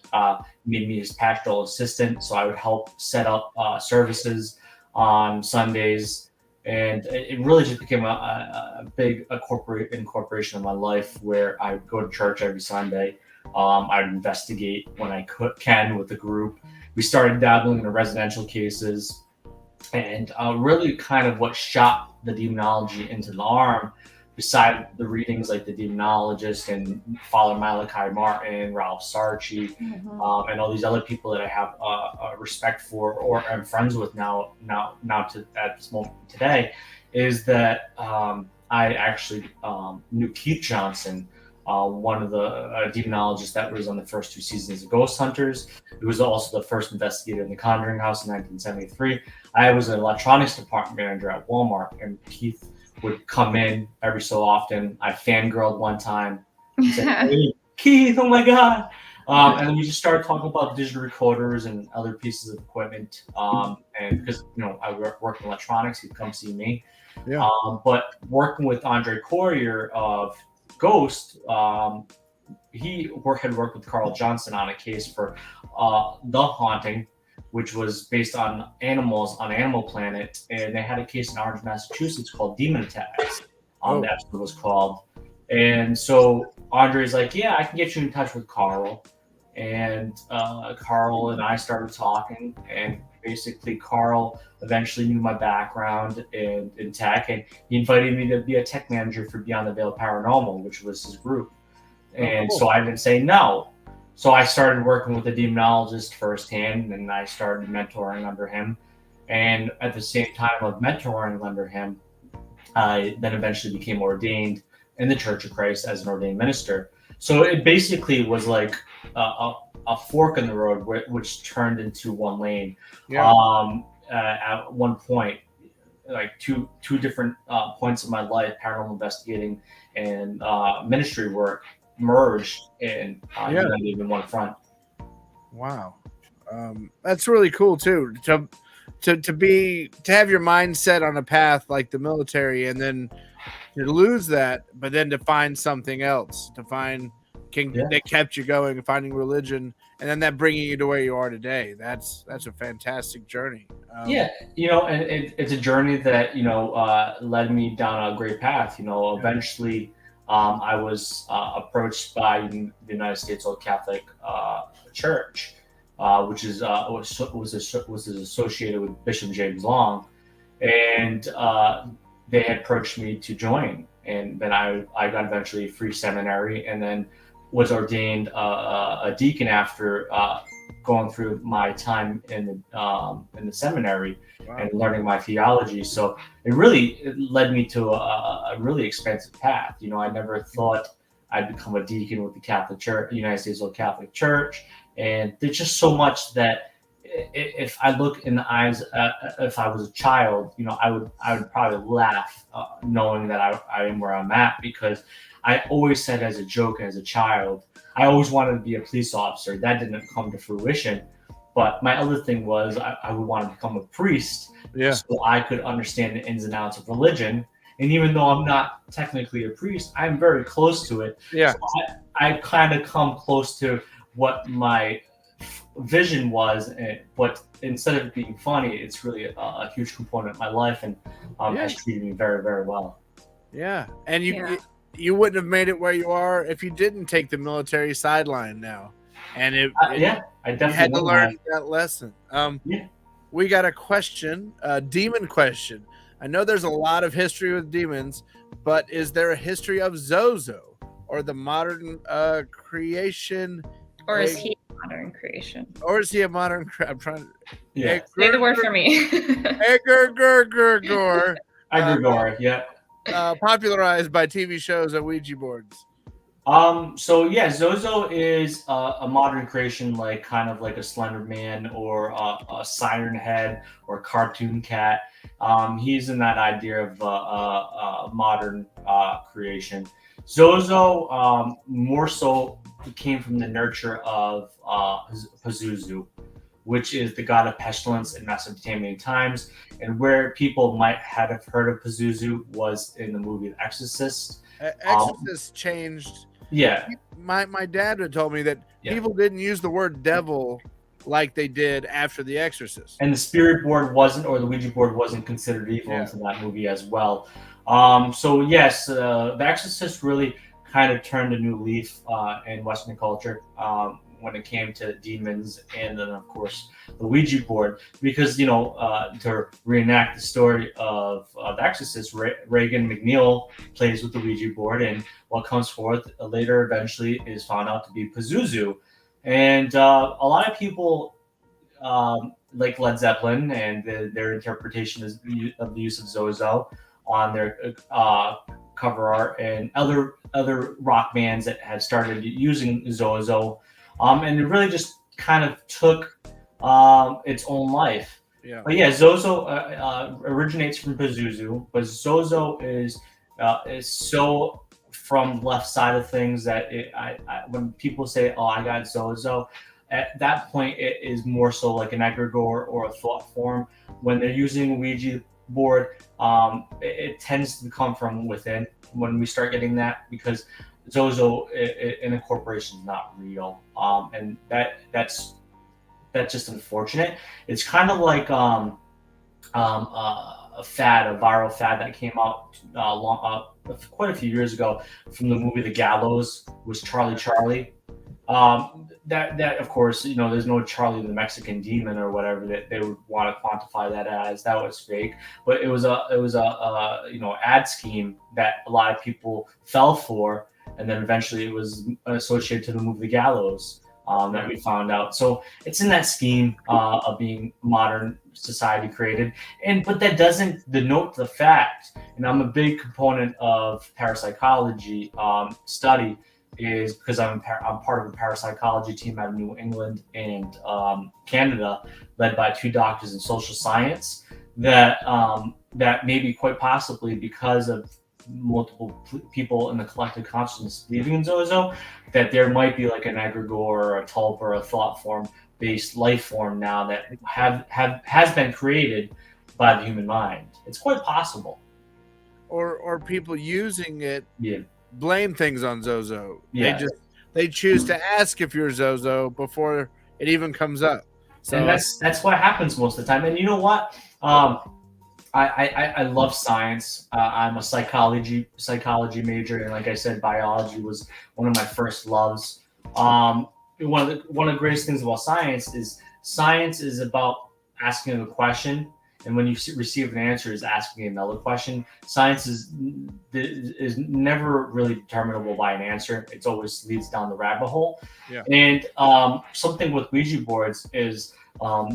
made me his pastoral assistant. So I would help set up services on Sundays. And it really just became a big incorporation of my life where I would go to church every Sunday. I would investigate when I can with the group. We started dabbling in the residential cases. And really kind of what shot the demonology into the arm, beside the readings like the Demonologist and Father Malachi Martin, Ralph Sarchi, and all these other people that I have respect for or am friends with now at this moment today, is that I actually knew Keith Johnson, one of the demonologists that was on the first 2 seasons of Ghost Hunters. He was also the first investigator in the Conjuring House in 1973. I was an electronics department manager at Walmart, and Keith would come in every so often. I fangirled one time. Said, hey, Keith, oh my God. And then we just started talking about digital recorders and other pieces of equipment. And because, I work in electronics, he'd come see me. Yeah. But working with Andre Courier of Ghost, he had worked with Carl Johnson on a case for The Haunting, which was based on animals on Animal Planet, and they had a case in Orange, Massachusetts called Demon Attacks. The episode was called. And so Andre's like, yeah, I can get you in touch with Carl. And Carl and I started talking, and basically Carl eventually knew my background in tech, and he invited me to be a tech manager for Beyond the Veil Paranormal, which was his group. And so I didn't say no. So I started working with a demonologist firsthand, and I started mentoring under him. And at the same time of mentoring under him, I then eventually became ordained in the Church of Christ as an ordained minister. So it basically was like a fork in the road, which turned into one lane. Yeah. At one point, like two different points of my life, paranormal investigating and ministry work merged and united in one front. Wow, that's really cool too. To have your mind set on a path like the military, and then to lose that, but then to find something else, that kept you going, finding religion, and then that bringing you to where you are today. That's a fantastic journey. And it's a journey that led me down a great path. Eventually, I was approached by the United States Old Catholic Church, which is was associated with Bishop James Long, and they had approached me to join. And then I got eventually free seminary, and then was ordained a deacon after going through my time in the seminary. Wow. And learning my theology. So it led me to a really expensive path. I never thought I'd become a deacon with the Catholic Church, United States Old Catholic Church. And there's just so much that if I look in the eyes, if I was a child, I would probably laugh knowing that I am where I'm at, because I always said as a joke as a child, I always wanted to be a police officer. That didn't come to fruition. But my other thing was I would want to become a priest, so I could understand the ins and outs of religion. And even though I'm not technically a priest, I'm very close to it. Yeah. So I kind of come close to what my vision was, but instead of it being funny, it's really a huge component of my life, and has treated me very, very well. Yeah, and you wouldn't have made it where you are if you didn't take the military sideline now. And I definitely had to learn that lesson. We got a question, a demon question. I know there's a lot of history with demons, but is there a history of Zozo or the modern creation? Or is he a modern creation? Or is he a modern? I'm trying to say the word for me. Egregore. Egregore, popularized by TV shows and Ouija boards. Zozo is a modern creation, kind of like a Slender Man or a Siren Head or Cartoon Cat. He's in that idea of modern creation. Zozo more so came from the nurture of Pazuzu, which is the god of pestilence in Mesopotamian times. And where people might have heard of Pazuzu was in the movie The Exorcist. Exorcist changed. Yeah. My dad had told me that people didn't use the word devil like they did after The Exorcist. And the spirit board wasn't, or the Ouija board wasn't considered evil into that movie as well. The Exorcist really kind of turned a new leaf in Western culture when it came to demons, and then of course the Ouija board, because to reenact the story of The Exorcist, Reagan McNeil plays with the Ouija board, and what comes forth later eventually is found out to be Pazuzu. And a lot of people like Led Zeppelin and their interpretation of the use of Zozo on their cover art, and other rock bands that had started using Zozo, and it really just kind of took its own life. But Zozo originates from Pazuzu, but Zozo is so from left side of things that when people say, "Oh, I got Zozo," at that point it is more so like an egregore or a thought form. When they're using Ouija board, it tends to come from within when we start getting that, because Zozo in a corporation is not real, and that's just unfortunate. It's kind of like a viral fad that came out quite a few years ago from the movie The Gallows, was Charlie. That of course, there's no Charlie the Mexican demon or whatever that they would want to quantify that as. That was fake, but it was a ad scheme that a lot of people fell for, and then eventually it was associated to the movie The Gallows. that we found out. So it's in that scheme of being modern society created, but that doesn't denote the fact. And I'm a big component of parapsychology study, is because I'm part of a parapsychology team out of New England and Canada, led by two doctors in social science. That maybe quite possibly because of multiple people in the collective consciousness believing in Zozo, that there might be like an egregore or a tulpa or a thought form based life form now that has been created by the human mind. It's quite possible. Or people using it Yeah. blame things on Zozo. Yeah. They choose to ask if you're Zozo before it even comes up. So And that's what happens most of the time. And you know what? I love science. I'm a psychology major, and like I said, biology was one of my first loves. One of the greatest things about science is about asking a question, and when you receive an answer, is asking another question. Science is never really determinable by an answer. It always leads down the rabbit hole. Yeah. And something with Ouija boards is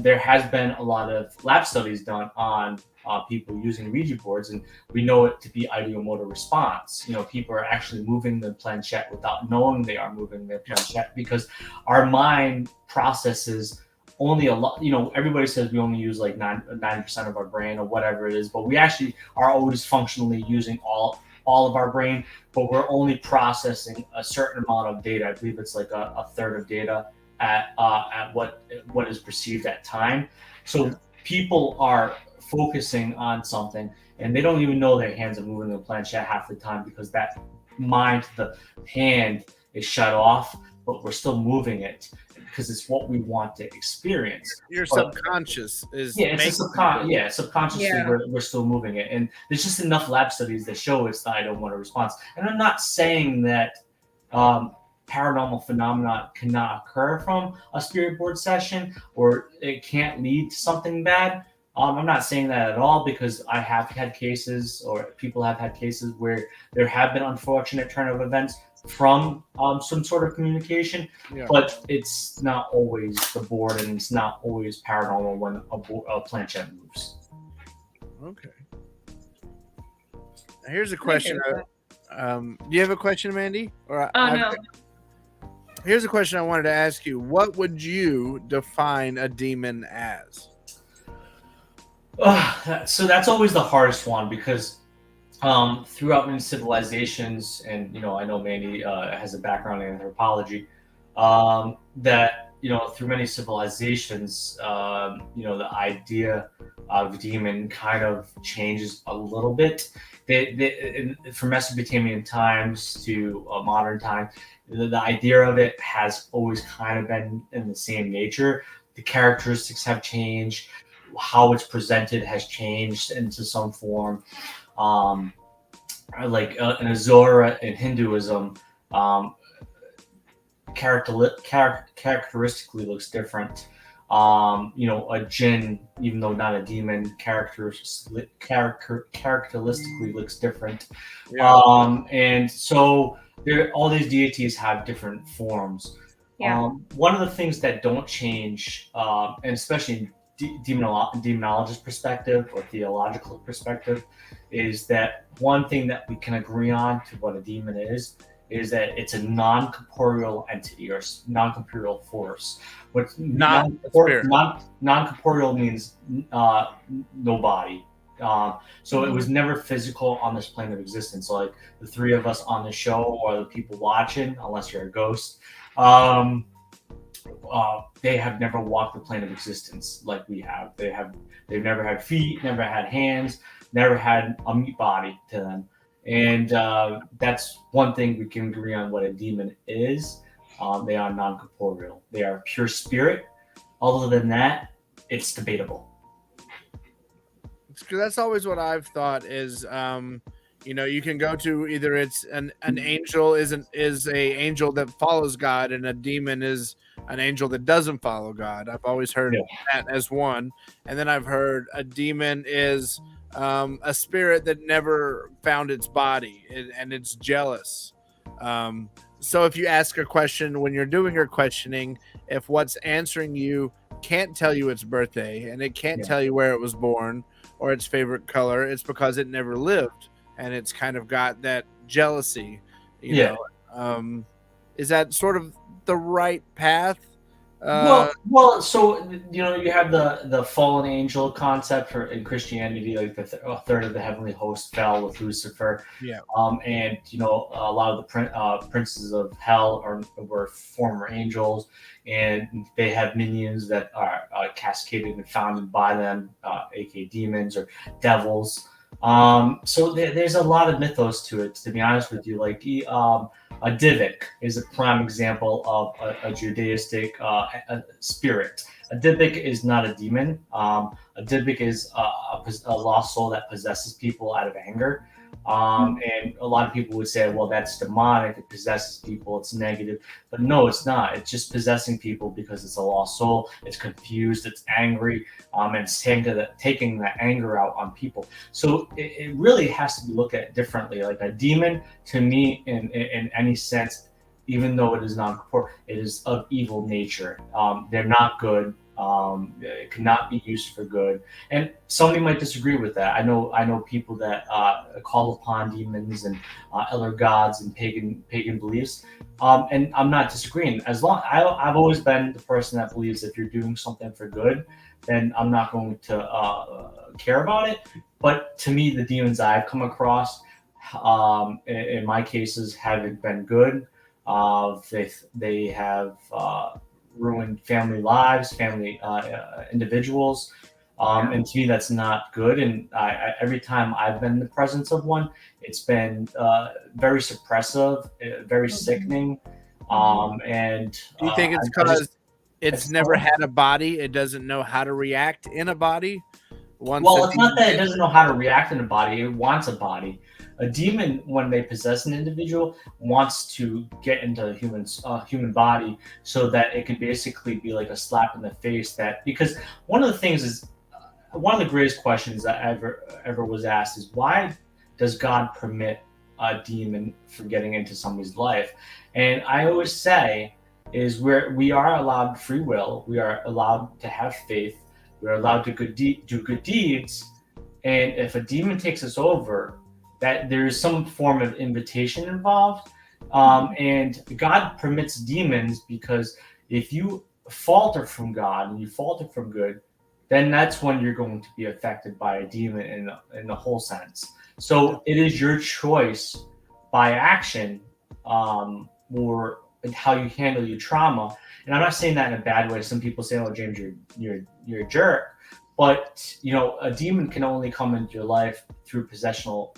there has been a lot of lab studies done on people using Ouija boards, and we know it to be ideomotor response. People are actually moving the planchette without knowing they are moving their planchette, because our mind processes only a lot. Everybody says we only use like 90% of our brain or whatever it is, but we actually are always functionally using all of our brain, but we're only processing a certain amount of data. I believe it's like a third of data at what is perceived at time. So people are focusing on something and they don't even know their hands are moving the planchette half the time, because that mind to the hand is shut off, but we're still moving it because it's what we want to experience. Your subconscious is subconsciously we're still moving it, and there's just enough lab studies that show it's the ideomotor response. And I'm not saying that paranormal phenomena cannot occur from a spirit board session, or it can't lead to something bad. I'm not saying that at all, because I have had cases, or people have had cases, where there have been unfortunate turn of events from some sort of communication, but it's not always the board, and it's not always paranormal when a planchette moves. Okay. Here's a question. Do you have a question, Mandy? No. Here's a question I wanted to ask you. What would you define a demon as? So that's always the hardest one, because throughout many civilizations, and I know Mandy has a background in anthropology, that through many civilizations, the idea of demon kind of changes a little bit. From Mesopotamian times to modern time, the idea of it has always kind of been in the same nature. The characteristics have changed. How it's presented has changed into some form. Like an Azura in Hinduism, characteristically looks different. A jinn, even though not a demon, characteristically looks different. And so all these deities have different forms. One of the things that don't change, and especially demonologist perspective or theological perspective, is that one thing that we can agree on to what a demon is that it's a non-corporeal entity or non-corporeal force. What non-corporeal means no body. So it was never physical on this plane of existence. Like the three of us on the show, or the people watching, unless you're a ghost, they have never walked the plane of existence like we have. They've never had feet, never had hands, never had a meat body to them. And that's one thing we can agree on what a demon is. They are non-corporeal. They are pure spirit. Other than that, it's debatable. That's always what I've thought is, you can go to either it's an angel is a angel that follows God, and a demon is an angel that doesn't follow God. I've always heard that as one. And then I've heard a demon is a spirit that never found its body, and it's jealous. So if you ask a question when you're doing your questioning, if what's answering you can't tell you its birthday and it can't tell you where it was born or its favorite color, it's because it never lived and it's kind of got that jealousy, you know. Is that sort of the right path? Well, so you have the fallen angel concept in Christianity, like a third of the heavenly host fell with Lucifer. Yeah. And a lot of the princes of hell were former angels, and they have minions that are cascaded and founded by them, aka demons or devils. So there's a lot of mythos to it. To be honest with you, like a Divik is a prime example of a Judaistic spirit. A Divik is not a demon. A Divik is a lost soul that possesses people out of anger. And a lot of people would say, well, that's demonic. It possesses people. It's negative. But no, it's not. It's just possessing people because it's a lost soul. It's confused. It's angry. And it's taking that anger out on people. So it really has to be looked at differently. Like a demon, to me, in any sense, even though it is non-corporeal, it is of evil nature. They're not good. It cannot be used for good, and somebody might disagree with that. I know people that call upon demons and other gods and pagan beliefs, and I'm not disagreeing. I've always been the person that believes if you're doing something for good, then I'm not going to care about it. But to me, the demons I've come across, in my cases, haven't been good. They have ruined family lives, family individuals, and to me that's not good. And every time I've been in the presence of one, it's been very suppressive, very sickening. And do you think it's because it's never had a body, it doesn't know how to react in a body? It's not that it doesn't know how to react in a body, it wants a body. A demon, when they possess an individual, wants to get into a human body so that it can basically be like a slap in the face. Because one of the things is, one of the greatest questions that ever was asked is, why does God permit a demon from getting into somebody's life? And I always say is we are allowed free will, we are allowed to have faith, we are allowed to do good deeds, and if a demon takes us over, that there is some form of invitation involved. And God permits demons because if you falter from God and you falter from good, then that's when you're going to be affected by a demon in the whole sense. So it is your choice by action, or how you handle your trauma. And I'm not saying that in a bad way. Some people say, "Oh, James, you're a jerk." But a demon can only come into your life through possessional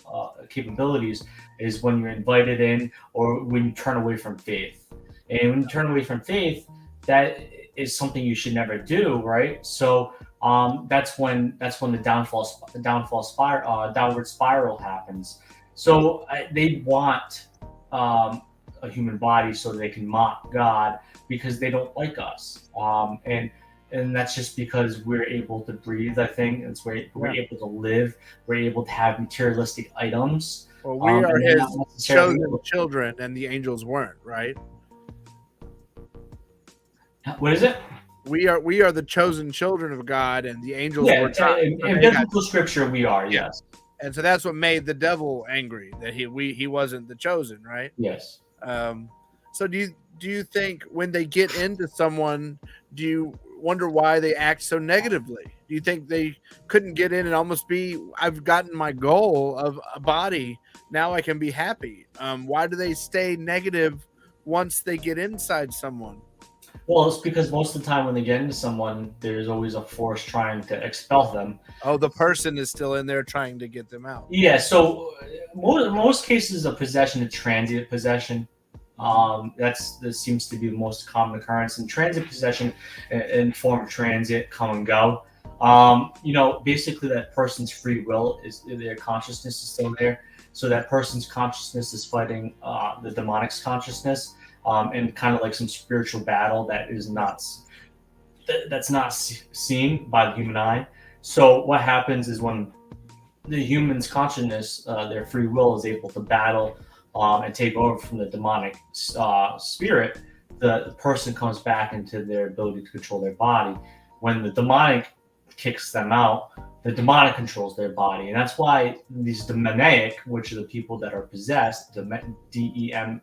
capabilities, is when you're invited in or when you turn away from faith. And when you turn away from faith, that is something you should never do, right? So that's when the downward spiral happens. So they want a human body so they can mock God because they don't like us, and that's just because we're able to breathe. I think we're able to live. We're able to have materialistic items. Well, we are His chosen children, and the angels weren't, right? What is it? We are the chosen children of God, and the angels were not. In biblical scripture, we are. Yes. And so that's what made the devil angry, that he wasn't the chosen, right? Yes. So do you think when they get into someone, do you wonder why they act so negatively? Do you think they couldn't get in and almost be, I've gotten my goal of a body, now I can be happy? Why do they stay negative once they get inside someone? Well, it's because most of the time when they get into someone, there's always a force trying to expel them. Oh, the person is still in there trying to get them out. Yeah, so most cases of possession is transient possession. That seems to be the most common occurrence. In transit possession, in form of transit, come and go. Basically that person's free will, their consciousness is still there. So that person's consciousness is fighting the demonic's consciousness, and kind of like some spiritual battle that's not seen by the human eye. So what happens is when the human's consciousness, their free will, is able to battle and take over from the demonic spirit, the person comes back into their ability to control their body. When the demonic kicks them out, the demonic controls their body, and that's why these demoniac, which are the people that are possessed, DEMIAC,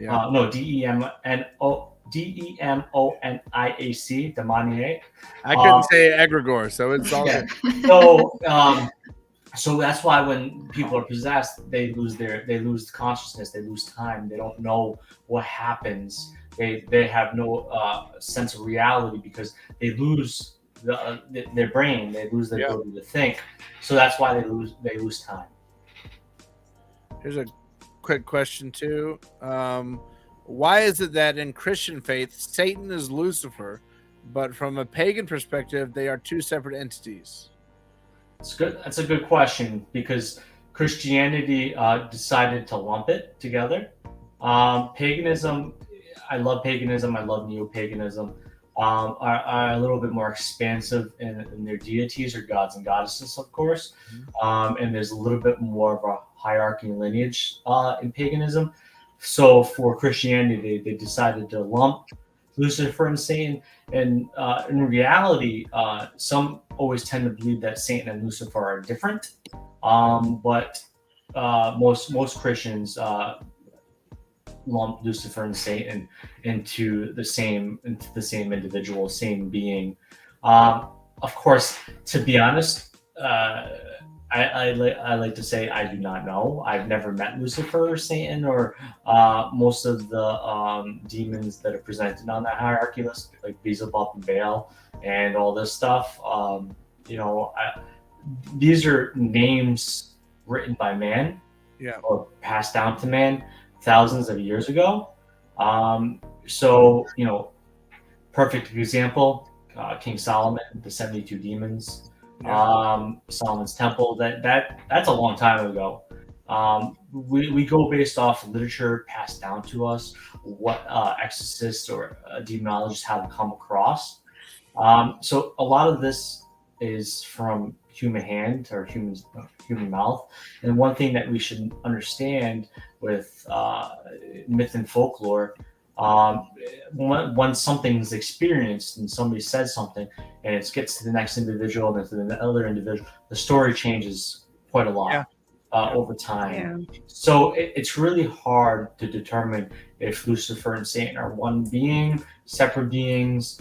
no, DEMONIAC, demoniac. I couldn't say egregore, so it's all Yeah. good. So that's why when people are possessed, they lose consciousness, they lose time, they don't know what happens. They have no sense of reality because they lose their brain, they lose their ability to think. So that's why they lose time. Here's a quick question too. Why is it that in Christian faith Satan is Lucifer, but from a pagan perspective they are two separate entities? It's good. That's a good question because Christianity decided to lump it together. Paganism, I love paganism. I love neo-paganism. Are a little bit more expansive in their deities or gods and goddesses, of course. And there's a little bit more of a hierarchy and lineage in paganism. So for Christianity, they decided to lump Lucifer and Satan. And in reality, some always tend to believe that Satan and Lucifer are different. But most Christians lump Lucifer and Satan into the same individual, same being. Of course, to be honest, I like to say I do not know. I've never met Lucifer or Satan or most of the demons that are presented on that hierarchy list, like Beelzebub and Baal and all this stuff. These are names written by man, or passed down to man thousands of years ago. Perfect example, King Solomon, the 72 demons. Solomon's Temple. That's a long time ago. We go based off literature passed down to us, what exorcists or demonologists have come across. So a lot of this is from human hand or human mouth. And one thing that we should understand with myth and folklore, when something's experienced and somebody says something and it gets to the next individual and to the other individual, the story changes quite a lot over time. So it's really hard to determine if Lucifer and Satan are one being, separate beings.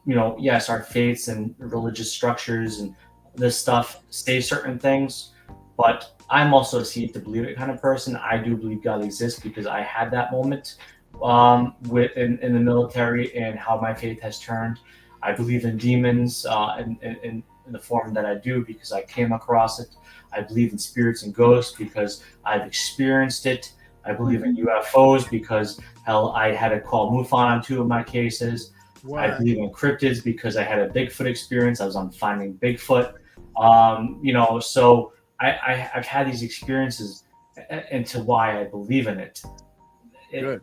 Yes, our faiths and religious structures and this stuff say certain things, but I'm also a see it to believe it kind of person. I do believe God exists because I had that moment in the military and how my faith has turned. I believe in demons in the form that I do because I came across it. I believe in spirits and ghosts because I've experienced it. I believe in UFOs because I had to call MUFON on 2 of my cases. What? I believe in cryptids because I had a Bigfoot experience. I was on Finding Bigfoot. So I've had these experiences into why I believe in it. Good.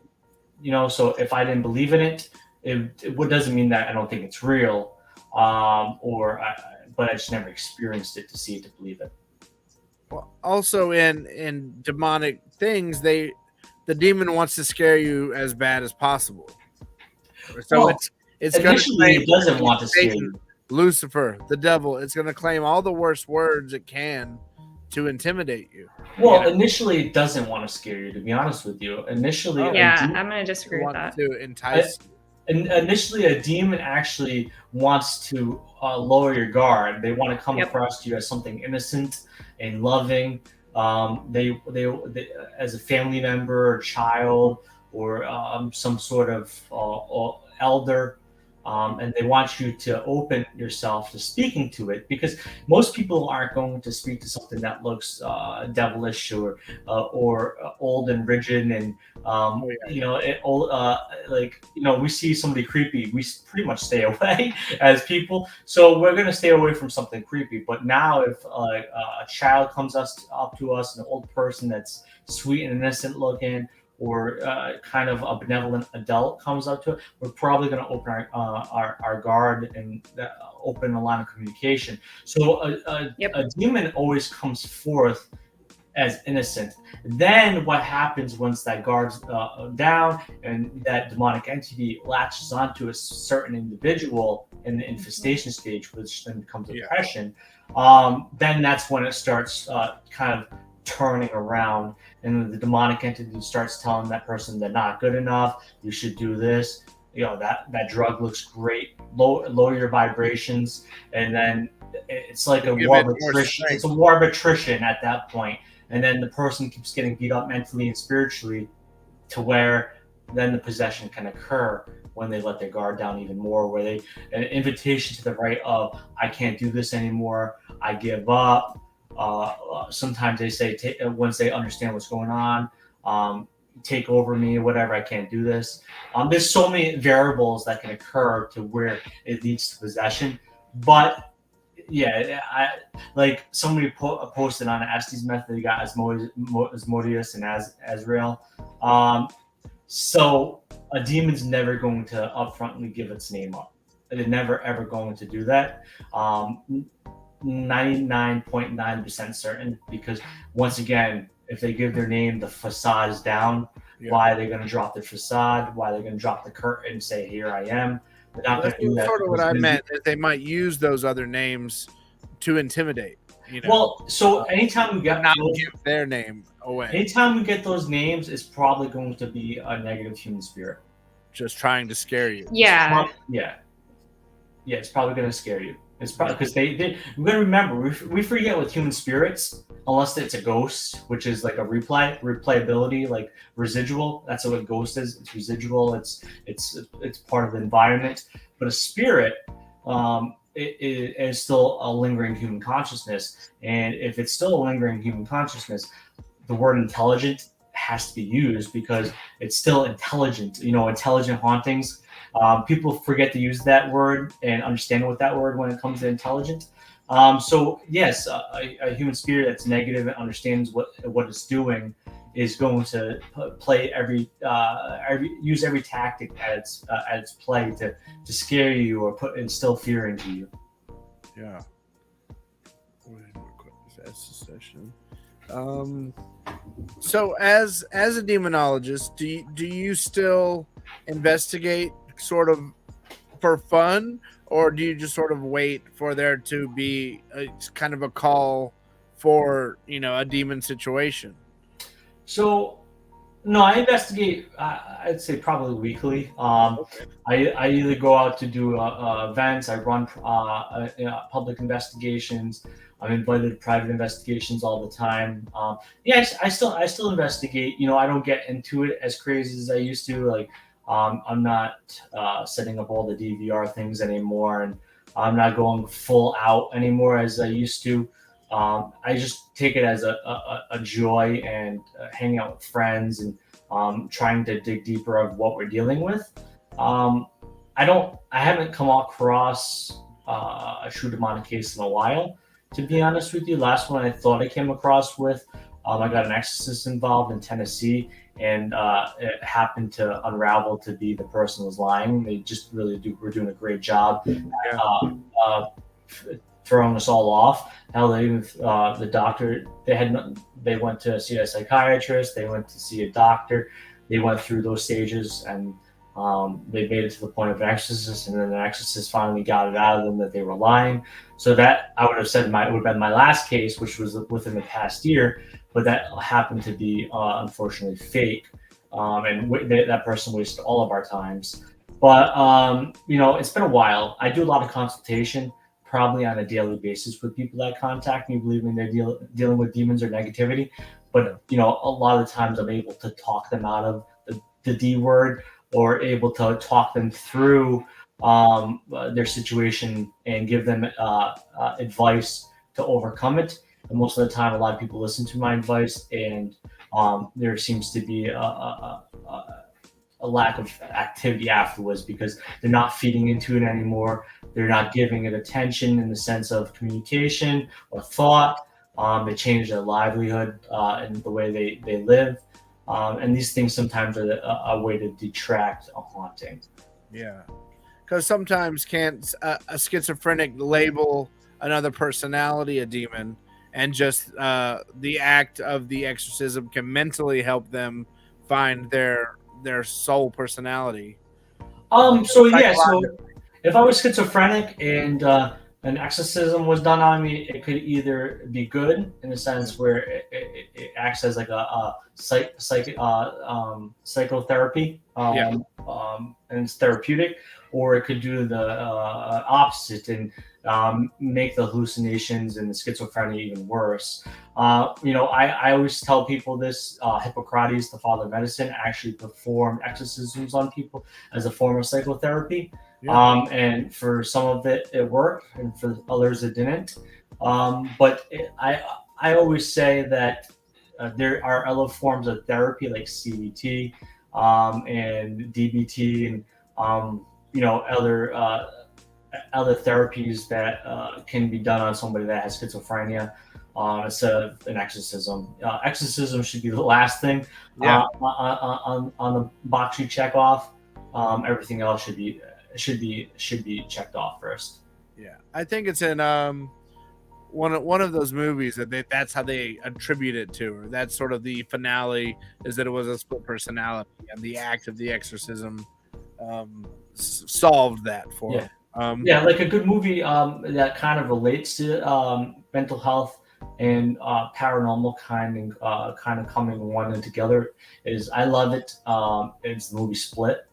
So if I didn't believe in it, it doesn't mean that I don't think it's real, but I just never experienced it to see it to believe it. Well, also in demonic things, the demon wants to scare you as bad as possible. So it's initially it doesn't want to scare you. Lucifer, the devil, it's going to claim all the worst words it can to intimidate you. Well, initially it doesn't want to scare you, to be honest with you. Initially, I'm going to disagree with that. To entice you. Initially, a demon actually wants to lower your guard. They want to come across to you as something innocent and loving. They as a family member or child or some sort of elder. And they want you to open yourself to speaking to it, because most people aren't going to speak to something that looks devilish or old and rigid and we see somebody creepy, we pretty much stay away as people. So we're going to stay away from something creepy. But now if a child comes up to us, an old person that's sweet and innocent looking, or kind of a benevolent adult comes up to it, we're probably going to open our guard and open a line of communication. So a demon always comes forth as innocent. Then what happens once that guard's down and that demonic entity latches onto a certain individual in the infestation stage, which then becomes oppression, then that's when it starts kind of turning around, and the demonic entity starts telling that person they're not good enough, you should do this, that drug looks great, lower your vibrations, and then it's like a war of attrition. It's a war of attrition at that point, and then the person keeps getting beat up mentally and spiritually, to where then the possession can occur when they let their guard down even more, where they an invitation to the right of, I can't do this anymore, I give up. Sometimes they say, once they understand what's going on, take over me, whatever, I can't do this. There's so many variables that can occur to where it leads to possession. But yeah, like somebody posted on Estes method, they got Asmodeus and Azrael. So a demon's never going to upfrontly give its name up. They're never ever going to do that. 99.9% certain, because once again, if they give their name, the facade is down. Why are they going to drop the facade? Why are they going to drop the curtain and say, here I am? They're not going to do that. Sort of what I meant is they might use those other names to intimidate. Well, so anytime we get not give their name away. Anytime we get those names, it's probably going to be a negative human spirit. Just trying to scare you. Yeah. Yeah, it's probably going to scare you. It's probably because we're going to remember, we forget with human spirits, unless it's a ghost, which is like a replayability, like residual. That's what a ghost is. It's residual. It's part of the environment. But a spirit, it is still a lingering human consciousness. And if it's still a lingering human consciousness, the word intelligent has to be used, because it's still intelligent. Intelligent hauntings. People forget to use that word and understand what that word when it comes to intelligent. So yes, a human spirit that's negative and understands what it's doing is going to play use every tactic at its play to scare you or instill fear into you. Yeah. So as a demonologist, do you still investigate sort of for fun, or do you just sort of wait for there to be kind of a call for a demon situation? So no, I investigate. I'd say probably weekly. Okay. I either go out to do events. I run public investigations. I'm invited to private investigations all the time. Yes, I still investigate. I don't get into it as crazy as I used to. Like, I'm not setting up all the DVR things anymore, and I'm not going full out anymore as I used to. I just take it as a joy and hanging out with friends and trying to dig deeper of what we're dealing with. I haven't come across a true demonic case in a while, to be honest with you. Last one I thought I came across with, I got an exorcist involved in Tennessee, and it happened to unravel to be the person who was lying. They just were doing a great job throwing us all off. Hell, the doctor, they went to see a psychiatrist, they went to see a doctor, they went through those stages, and they made it to the point of an exorcist, and then the exorcist finally got it out of them that they were lying. So that, I would have said, would have been my last case, which was within the past year, but that happened to be unfortunately fake, and that person wasted all of our times. But it's been a while. I do a lot of consultation, probably on a daily basis, with people that contact me, believing they're dealing with demons or negativity. But a lot of the times I'm able to talk them out of the D word, or able to talk them through their situation and give them advice to overcome it. And most of the time, a lot of people listen to my advice, and there seems to be a lack of activity afterwards, because they're not feeding into it anymore. They're not giving it attention in the sense of communication or thought. They change their livelihood and the way they live. And these things sometimes are a way to detract a haunting. Yeah. Because sometimes can't a schizophrenic label another personality a demon, and just the act of the exorcism can mentally help them find their soul personality. So if I was schizophrenic and an exorcism was done on me, it could either be good in the sense where it acts as like a psychotherapy, and it's therapeutic, or it could do the opposite and make the hallucinations and the schizophrenia even worse. I always tell people this: Hippocrates, the father of medicine, actually performed exorcisms on people as a form of psychotherapy. And for some of it worked, and for others it didn't. I always say that there are other forms of therapy like CBT and DBT and other therapies that can be done on somebody that has schizophrenia instead of an exorcism. Exorcism should be the last thing on the box you check off. Everything else should be checked off first. Yeah, I think it's in one of those movies that's how they attribute it to, or that's sort of the finale, is that it was a split personality, and the act of the exorcism solved that for him. Like a good movie that kind of relates to mental health and paranormal kind of coming one and together is, I love it. It's the movie Split.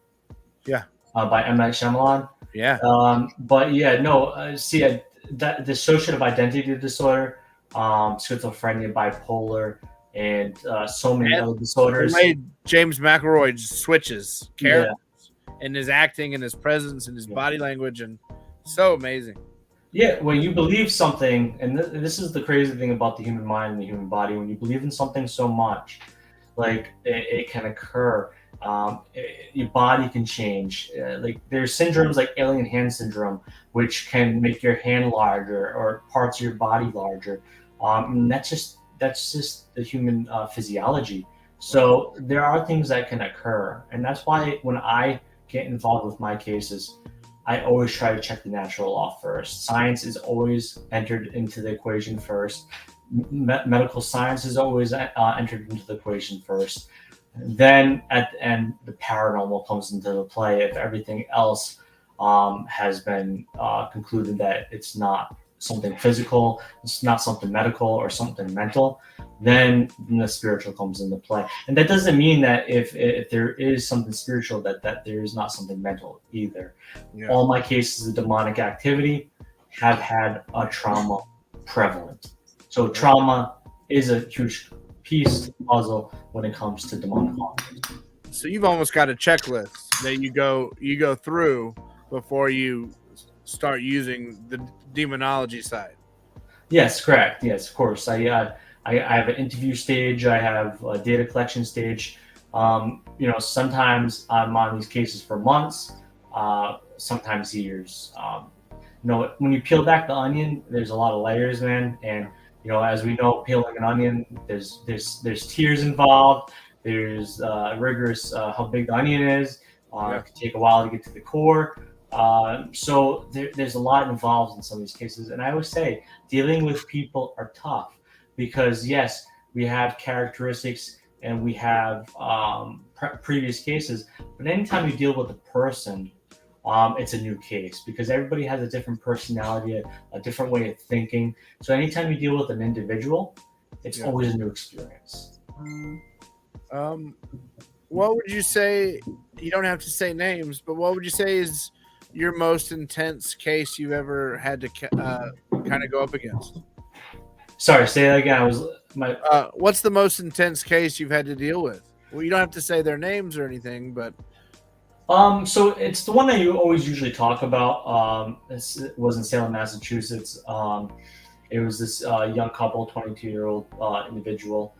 By M. Night Shyamalan. Dissociative identity disorder, schizophrenia, bipolar, and so many other disorders. He made James McAvoy switches characters in his acting and his presence and his body language, and so amazing. Yeah, when you believe something, and this is the crazy thing about the human mind and the human body, when you believe in something so much, like it can occur. Your body can change. Like there's syndromes like alien hand syndrome, which can make your hand larger or parts of your body larger. And that's just the human physiology. So there are things that can occur, and that's why when I get involved with my cases, I always try to check the natural law first. Science is always entered into the equation first. Medical science is always entered into the equation first. Then at the end, the paranormal comes into the play if everything else has been concluded that it's not something physical, it's not something medical or something mental, then the spiritual comes into play. And that doesn't mean that if there is something spiritual that there is not something mental either. All my cases of demonic activity have had a trauma prevalent. So trauma is a huge piece of the puzzle when it comes to demonic hauntings. So you've almost got a checklist that you go through before you start using the demonology side. Yes, correct. Yes, of course. I have an interview stage. I have a data collection stage. Sometimes I'm on these cases for months, sometimes years. When you peel back the onion, there's a lot of layers, man. And as we know, peeling an onion, there's tears involved. There's rigorous how big the onion is. It can take a while to get to the core. So there's a lot involved in some of these cases. And I always say dealing with people are tough because, yes, we have characteristics and we have previous cases. But anytime you deal with a person, it's a new case because everybody has a different personality, a different way of thinking. So anytime you deal with an individual, it's always a new experience. What would you say? You don't have to say names, but what would you say is your most intense case you've ever had to kind of go up against? Sorry, say that again. What's the most intense case you've had to deal with? Well, you don't have to say their names or anything, but so it's the one that you always usually talk about. It was in Salem, Massachusetts. It was this young couple, 22-year-old individual,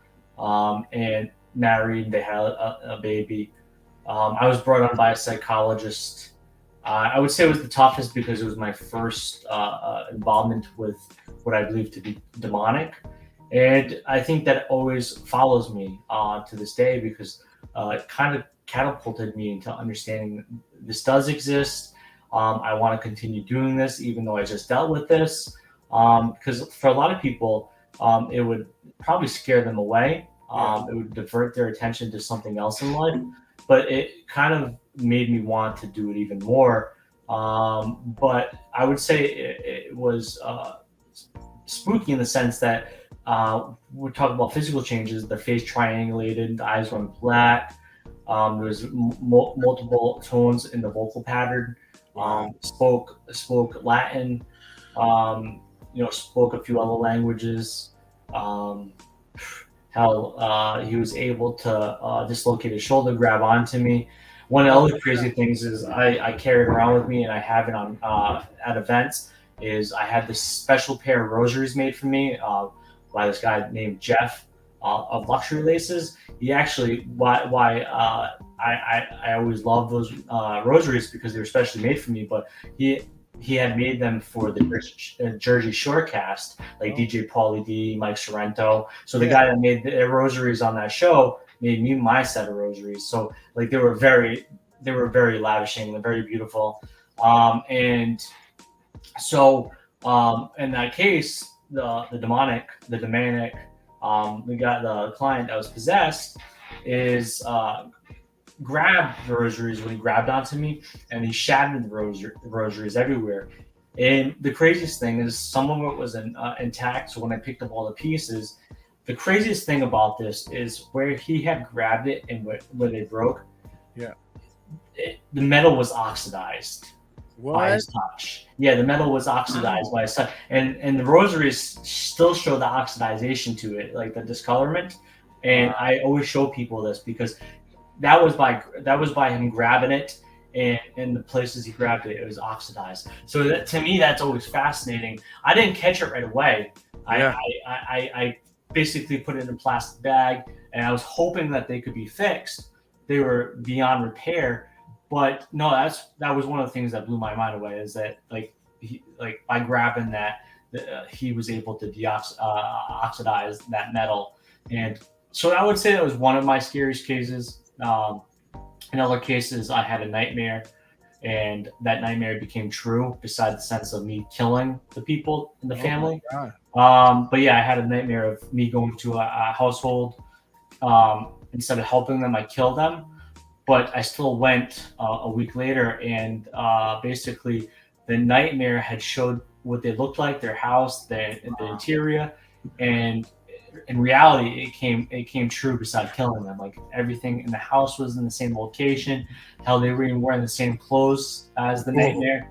and married. They had a baby. I was brought on by a psychologist. I would say it was the toughest because it was my first involvement with what I believe to be demonic. And I think that always follows me to this day because it kind of catapulted me into understanding this does exist. I want to continue doing this even though I just dealt with this. Because for a lot of people, it would probably scare them away. It would divert their attention to something else in life, but it kind of made me want to do it even more. But I would say it was spooky in the sense that we're talking about physical changes. The face triangulated, the eyes went black. There was multiple tones in the vocal pattern. Spoke Latin. Spoke a few other languages. How he was able to dislocate his shoulder, grab onto me. One of the other crazy things is I carry it around with me, and I have it on at events. Is I had this special pair of rosaries made for me by this guy named Jeff of Luxury Laces. He actually I always loved those rosaries because they were specially made for me. But he had made them for the Jersey Shore cast, like DJ Pauly D, Mike Sorrento. So the guy that made the rosaries on that show made me my set of rosaries. So like they were very lavishing and very beautiful. And so in that case, the client that was possessed is grabbed the rosaries when he grabbed onto me, and he shattered the rosaries everywhere. And the craziest thing is some of it was intact. So when I picked up all the pieces, the craziest thing about this is where he had grabbed it and where they broke. Yeah. The metal was oxidized. What? By his touch. Yeah, the metal was oxidized by his touch. And the rosaries still show the oxidization to it, like the discolorment. And I always show people this because that was by him grabbing it, and in the places he grabbed it, it was oxidized. So that, to me, that's always fascinating. I didn't catch it right away. I basically put it in a plastic bag, and I was hoping that they could be fixed. They were beyond repair. But no, that was one of the things that blew my mind away, is that by grabbing that, he was able to oxidize that metal. And so I would say that was one of my scariest cases. In other cases, I had a nightmare, and that nightmare became true, besides the sense of me killing the people in the family. But yeah, I had a nightmare of me going to a household. Instead of helping them, I killed them. But I still went a week later, and basically the nightmare had showed what they looked like, their house, the interior, and in reality, it came true. Besides killing them, like everything in the house was in the same location. How they were even wearing the same clothes as the nightmare.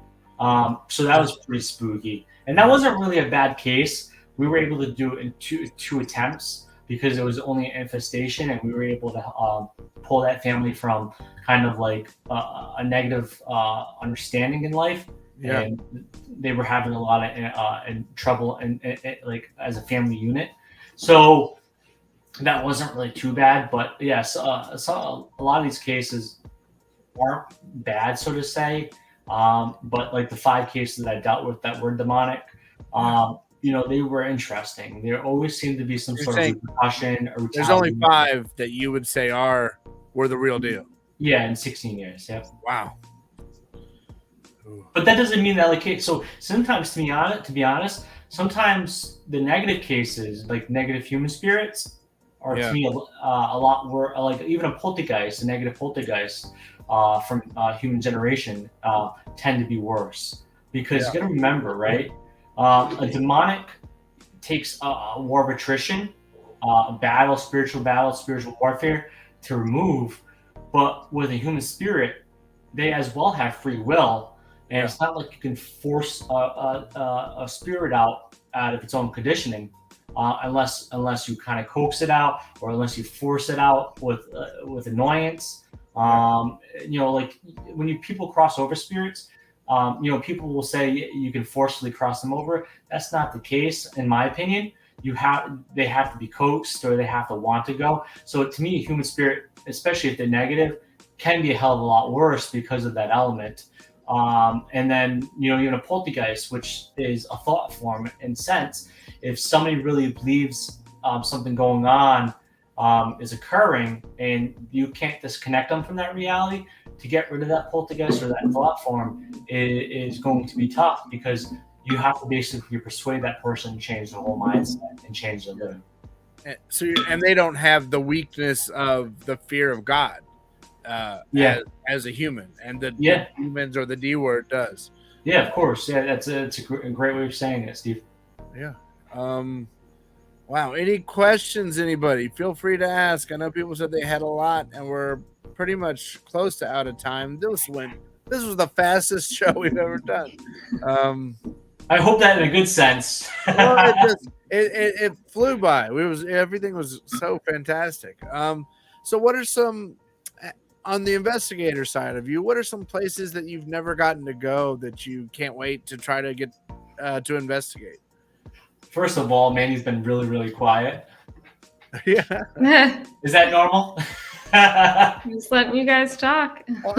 So that was pretty spooky, and that wasn't really a bad case. We were able to do it in two attempts, because it was only an infestation, and we were able to pull that family from kind of like a negative understanding in life. Yeah. And they were having a lot of trouble and like as a family unit. So that wasn't really too bad. But yes, so a lot of these cases aren't bad, so to say. But like the 5 cases that I dealt with that were demonic, they were interesting. There always seemed to be some sort of repercussion or there's only 5 that you would say were the real deal. Yeah, in 16 years. Yeah. Wow. But that doesn't mean that so sometimes, to be honest, sometimes the negative cases, like negative human spirits, are to me a lot more like even a poltergeist, a negative poltergeist from human generation tend to be worse, because you got to remember, right? A demonic takes a war of attrition, spiritual warfare to remove. But with a human spirit, they as well have free will. And it's not like you can force a spirit out of its own conditioning, unless you kind of coax it out, or unless you force it out with annoyance. Like when people cross over spirits, people will say you can forcibly cross them over. That's not the case, in my opinion. They have to be coaxed, or they have to want to go. So to me, a human spirit, especially if they're negative, can be a hell of a lot worse because of that element. And then, in a poltergeist, which is a thought form in sense, if somebody really believes something going on is occurring, and you can't disconnect them from that reality, to get rid of that poltergeist or that thought form is going to be tough, because you have to basically persuade that person, change the whole mindset, and change their living. And they don't have the weakness of the fear of God as a human, and the demons or the D word does. Yeah, of course. Yeah, it's a great way of saying it, Steve. Yeah. Wow. Any questions, anybody? Feel free to ask. I know people said they had a lot, and we're pretty much close to out of time. This was the fastest show we've ever done. I hope that in a good sense. Well, it flew by. Everything was so fantastic. So what are some, on the investigator side of you, what are some places that you've never gotten to go that you can't wait to try to get to investigate? First of all, Mandy's been really, really quiet. Yeah. Is that normal? Just letting you guys talk. Well,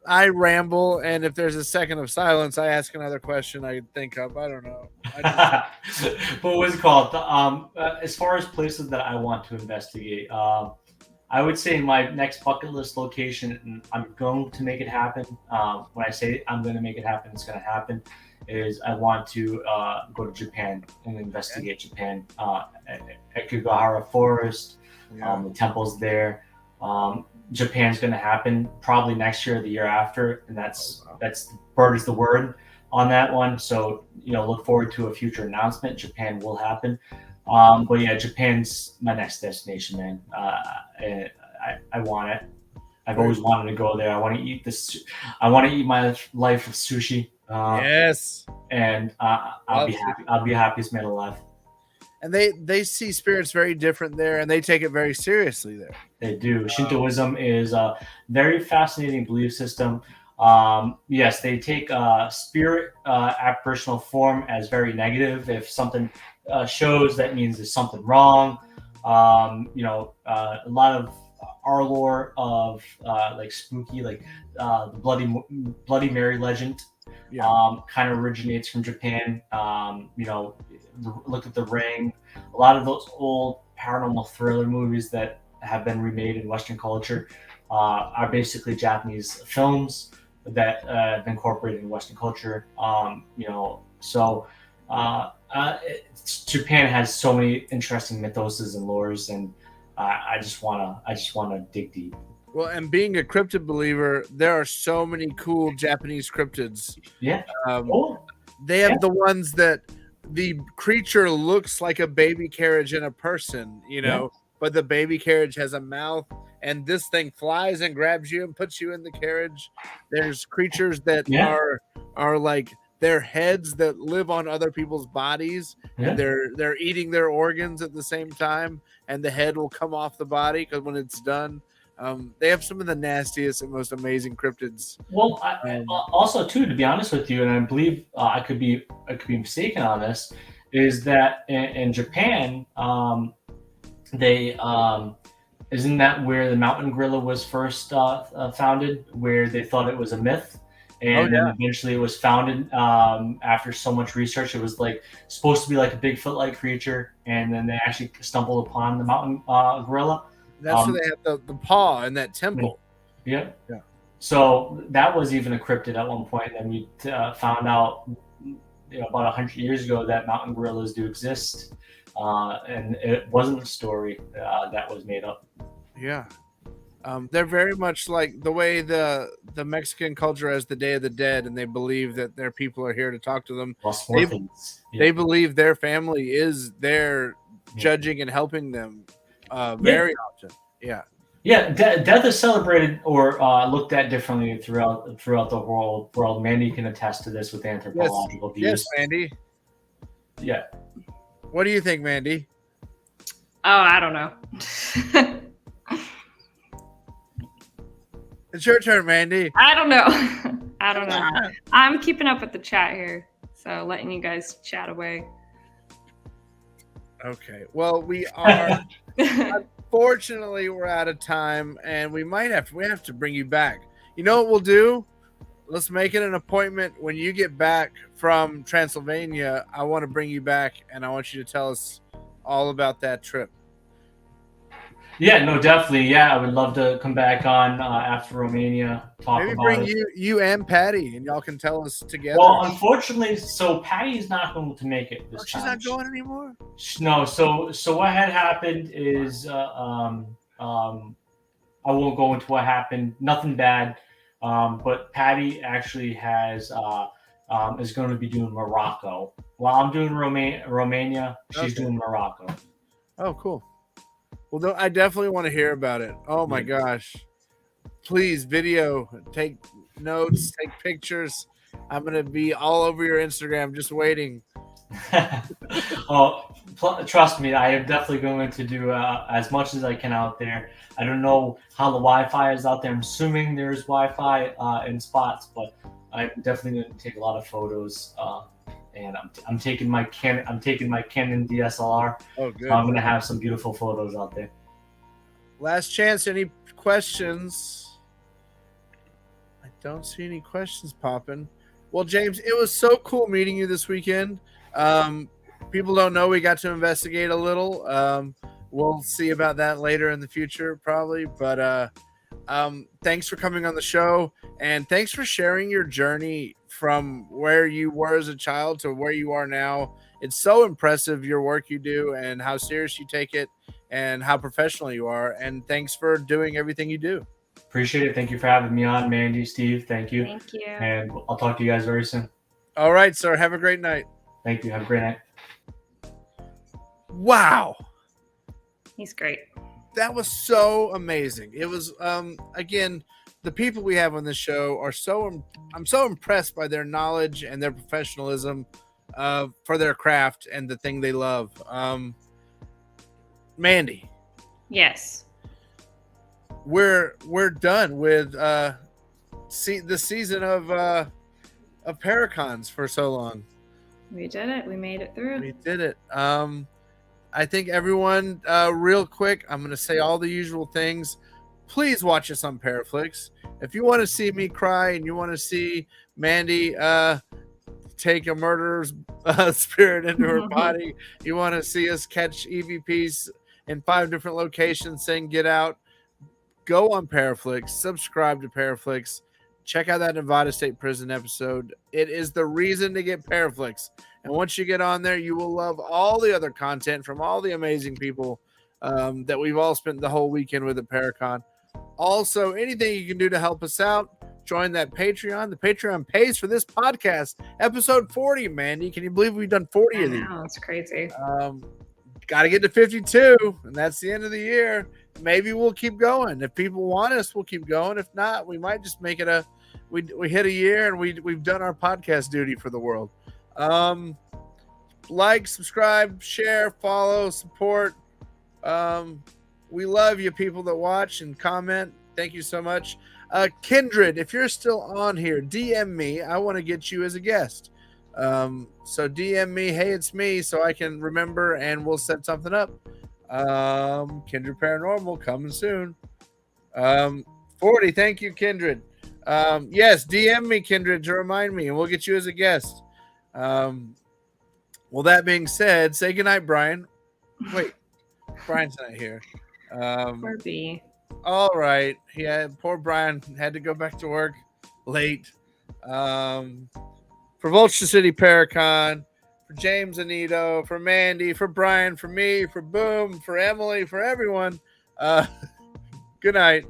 I ramble, and if there's a second of silence, I ask another question I think of. I don't know. But what's it called? As far as places that I want to investigate, I would say my next bucket list location, and I'm going to make it happen. When I say I'm going to make it happen, it's going to happen. Is I want to go to Japan and investigate Japan. Ekigahara Forest, the temples there. Japan's going to happen probably next year or the year after, and that's bird is the word on that one. So look forward to a future announcement. Japan will happen. But yeah, Japan's my next destination, man. I want it. I've always wanted to go there. I want to eat this. I want to eat my life of sushi. Yes. And I'll be happy. I'll be happiest man alive. And they see spirits very different there, and they take it very seriously there. They do. Shintoism is a very fascinating belief system. Yes, they take spirit apparitional form as very negative. If something shows, that means there's something wrong. A lot of our lore of like spooky, like the Bloody Mary legend, kind of originates from Japan. Look at The Ring. A lot of those old paranormal thriller movies that have been remade in Western culture are basically Japanese films that have been incorporated in Western culture. Japan has so many interesting mythoses and lores, and I just wanna dig deep. Well, and being a cryptid believer, there are so many cool Japanese cryptids. Yeah. They have the ones that the creature looks like a baby carriage in a person, but the baby carriage has a mouth, and this thing flies and grabs you and puts you in the carriage. There's creatures that are like their heads that live on other people's bodies, and they're eating their organs at the same time, and the head will come off the body because when it's done. They have some of the nastiest and most amazing cryptids. Well, also too, to be honest with you, and I believe I could be mistaken on this, is that in Japan, they isn't that where the mountain gorilla was first founded, where they thought it was a myth, and then eventually it was founded after so much research. It was like supposed to be like a Bigfoot-like creature, and then they actually stumbled upon the mountain gorilla. That's where they have the paw in that temple. Yeah. So that was even a cryptid at one point, and we found out about 100 years ago that mountain gorillas do exist, and it wasn't a story that was made up. Yeah. They're very much like the way the Mexican culture has the Day of the Dead, and they believe that their people are here to talk to them. They believe their family is there judging and helping them. Very often. Death is celebrated or looked at differently throughout the whole world. Mandy can attest to this with anthropological views. Yes, Mandy. Yeah. What do you think, Mandy? Oh, I don't know. It's your turn, Mandy. I don't know. I'm keeping up with the chat here, so letting you guys chat away. Okay. Well, we are. Unfortunately, we're out of time, and we have to bring you back. You know what we'll do? Let's make it an appointment when you get back from Transylvania. I want to bring you back, and I want you to tell us all about that trip. Yeah, no, definitely. Yeah, I would love to come back on after Romania, talk Maybe about bring it. you and Patty, and y'all can tell us together. Well, unfortunately, so Patty's not going to make it this she's time. not going anymore. No, so what had happened is I won't go into what happened. Nothing bad, but Patty actually has is going to be doing Morocco. While I'm doing Romania, she's Okay. doing Morocco. Oh, cool. Well, I definitely want to hear about it. Oh my gosh! Please, video, take notes, take pictures. I'm gonna be all over your Instagram, just waiting. Oh, trust me, I am definitely going to do as much as I can out there. I don't know how the Wi-Fi is out there. I'm assuming there's Wi-Fi in spots, but I'm definitely going to take a lot of photos. And I'm taking my Canon DSLR. Oh, good. So I'm going to have some beautiful photos out there. Last chance. Any questions? I don't see any questions popping. Well, James, it was so cool meeting you this weekend. People don't know we got to investigate a little. We'll see about that later in the future, probably. But thanks for coming on the show, and thanks for sharing your journey from where you were as a child to where you are now. It's so impressive, your work you do and how serious you take it and how professional you are. And thanks for doing everything you do. Appreciate it. Thank you for having me on, Mandy, Steve. Thank you. Thank you. And I'll talk to you guys very soon. All right, sir. Have a great night. Thank you. Have a great night. Wow. He's great. That was so amazing. It was, again, the people we have on this show are I'm so impressed by their knowledge and their professionalism for their craft and the thing they love. Mandy. Yes. We're done with the season of Paracons for so long. We did it. We made it through. We did it. I think everyone, real quick, I'm going to say all the usual things. Please watch us on Paraflix. If you want to see me cry and you want to see Mandy take a murderer's spirit into her body, you want to see us catch EVPs in 5 different locations saying get out, go on Paraflix, subscribe to Paraflix, check out that Nevada State Prison episode. It is the reason to get Paraflix. And once you get on there, you will love all the other content from all the amazing people that we've all spent the whole weekend with at Paracon. Also, anything you can do to help us out, join that Patreon. The Patreon pays for this podcast. Episode 40, Mandy. Can you believe we've done 40 of these? I know, it's crazy. Got to get to 52, and that's the end of the year. Maybe we'll keep going. If people want us, we'll keep going. If not, we might just make it we hit a year and we've done our podcast duty for the world. Like, subscribe, share, follow, support. We love you people that watch and comment. Thank you so much. Kindred, if you're still on here, DM me. I want to get you as a guest. So DM me, hey, it's me, so I can remember and we'll set something up. Kindred Paranormal coming soon. 40, thank you, Kindred. Yes, DM me, Kindred, to remind me, and we'll get you as a guest. Well, that being said, say goodnight, Brian. Wait, Brian's not here. Poor B. All right. Poor Brian had to go back to work late. For Vulture City Paracon, for James Annitto, for Mandy, for Brian, for me, for Boom, for Emily, for everyone. Good night.